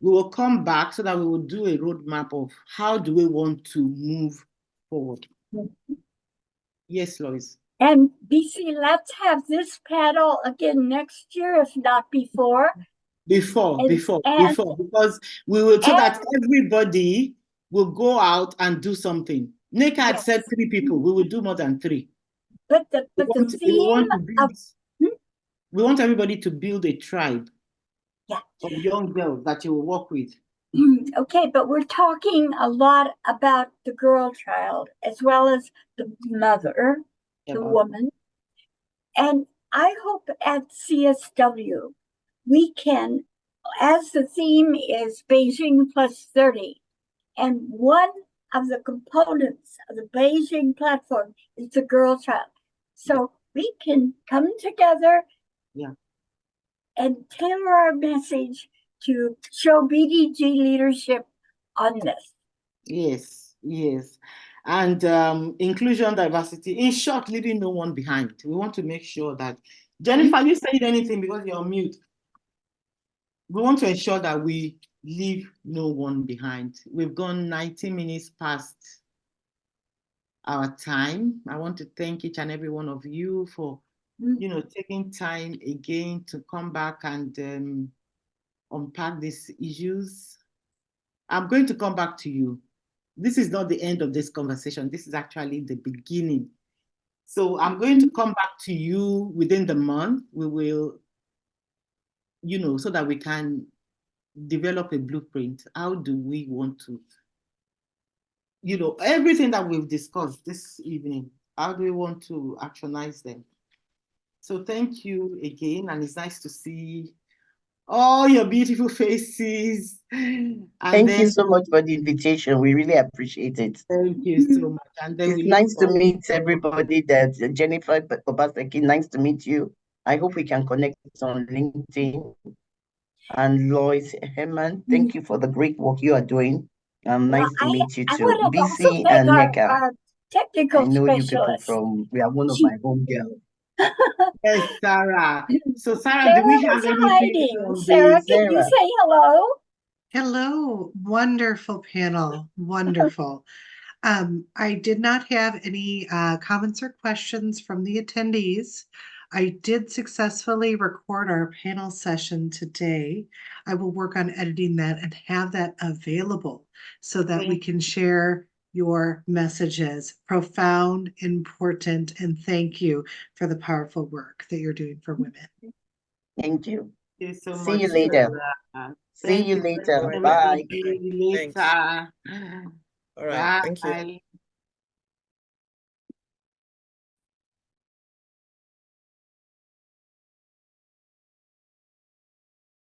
A: We will come back so that we will do a roadmap of how do we want to move forward. Yes, Lois.
B: And BC, let's have this panel again next year, if not before,
A: Before,
B: And-
A: because we will, so that
B: and-
A: everybody will go out and do something. Nick had
B: Yes.
A: said 3 people. We will do more than 3.
B: But the
A: We want to
B: theme
A: build,
B: of
A: we want everybody to build a tribe
B: Yeah.
A: of young girls that you will work with.
B: okay, but we're talking a lot about the girl child as well as the mother, the woman. And I hope at CSW we can, as the theme is Beijing plus 30, and one of the components of the Beijing platform is the girl child. So we can come together and tailor our message to show BDG leadership on this.
A: Yes, yes. And inclusion, diversity, in short, leaving no one behind. We want to make sure that, Jennifer, you said anything because you're on mute. We want to ensure that we leave no one behind. We've gone 90 minutes past our time. I want to thank each and every one of you for, taking time again to come back and unpack these issues. I'm going to come back to you. This is not the end of this conversation. This is actually the beginning. So I'm going to come back to you within the month. We will, so that we can develop a blueprint. How do we want to, everything that we've discussed this evening, how do we want to actionize them? So thank you again, and it's nice to see all your beautiful faces.
C: Thank you so much for the invitation. We really appreciate it.
A: Thank you so much. And then
C: It's nice to meet everybody. That Jennifer Obaseki, nice to meet you. I hope we can connect on LinkedIn. And Lois Herman, thank you for the great work you are doing. Nice to meet you too. BC and Neka.
B: Our technical
C: I know
B: specialist.
C: you people we are one of my home girls.
A: Yes, Sarah. So Sarah, do we have anything from
B: Sarah, can you say hello?
F: Hello, wonderful panel, wonderful. I did not have any comments or questions from the attendees. I did successfully record our panel session today. I will work on editing that and have that available so that we can share your messages. Profound, important, and thank you for the powerful work that you're doing for women.
C: Thank you.
A: Thank you so
C: See
A: much,
C: you later.
A: Sarah.
C: See you later.
A: Bye.
C: Bye.
A: See you later.
D: All right.
A: Bye.
D: Thank you.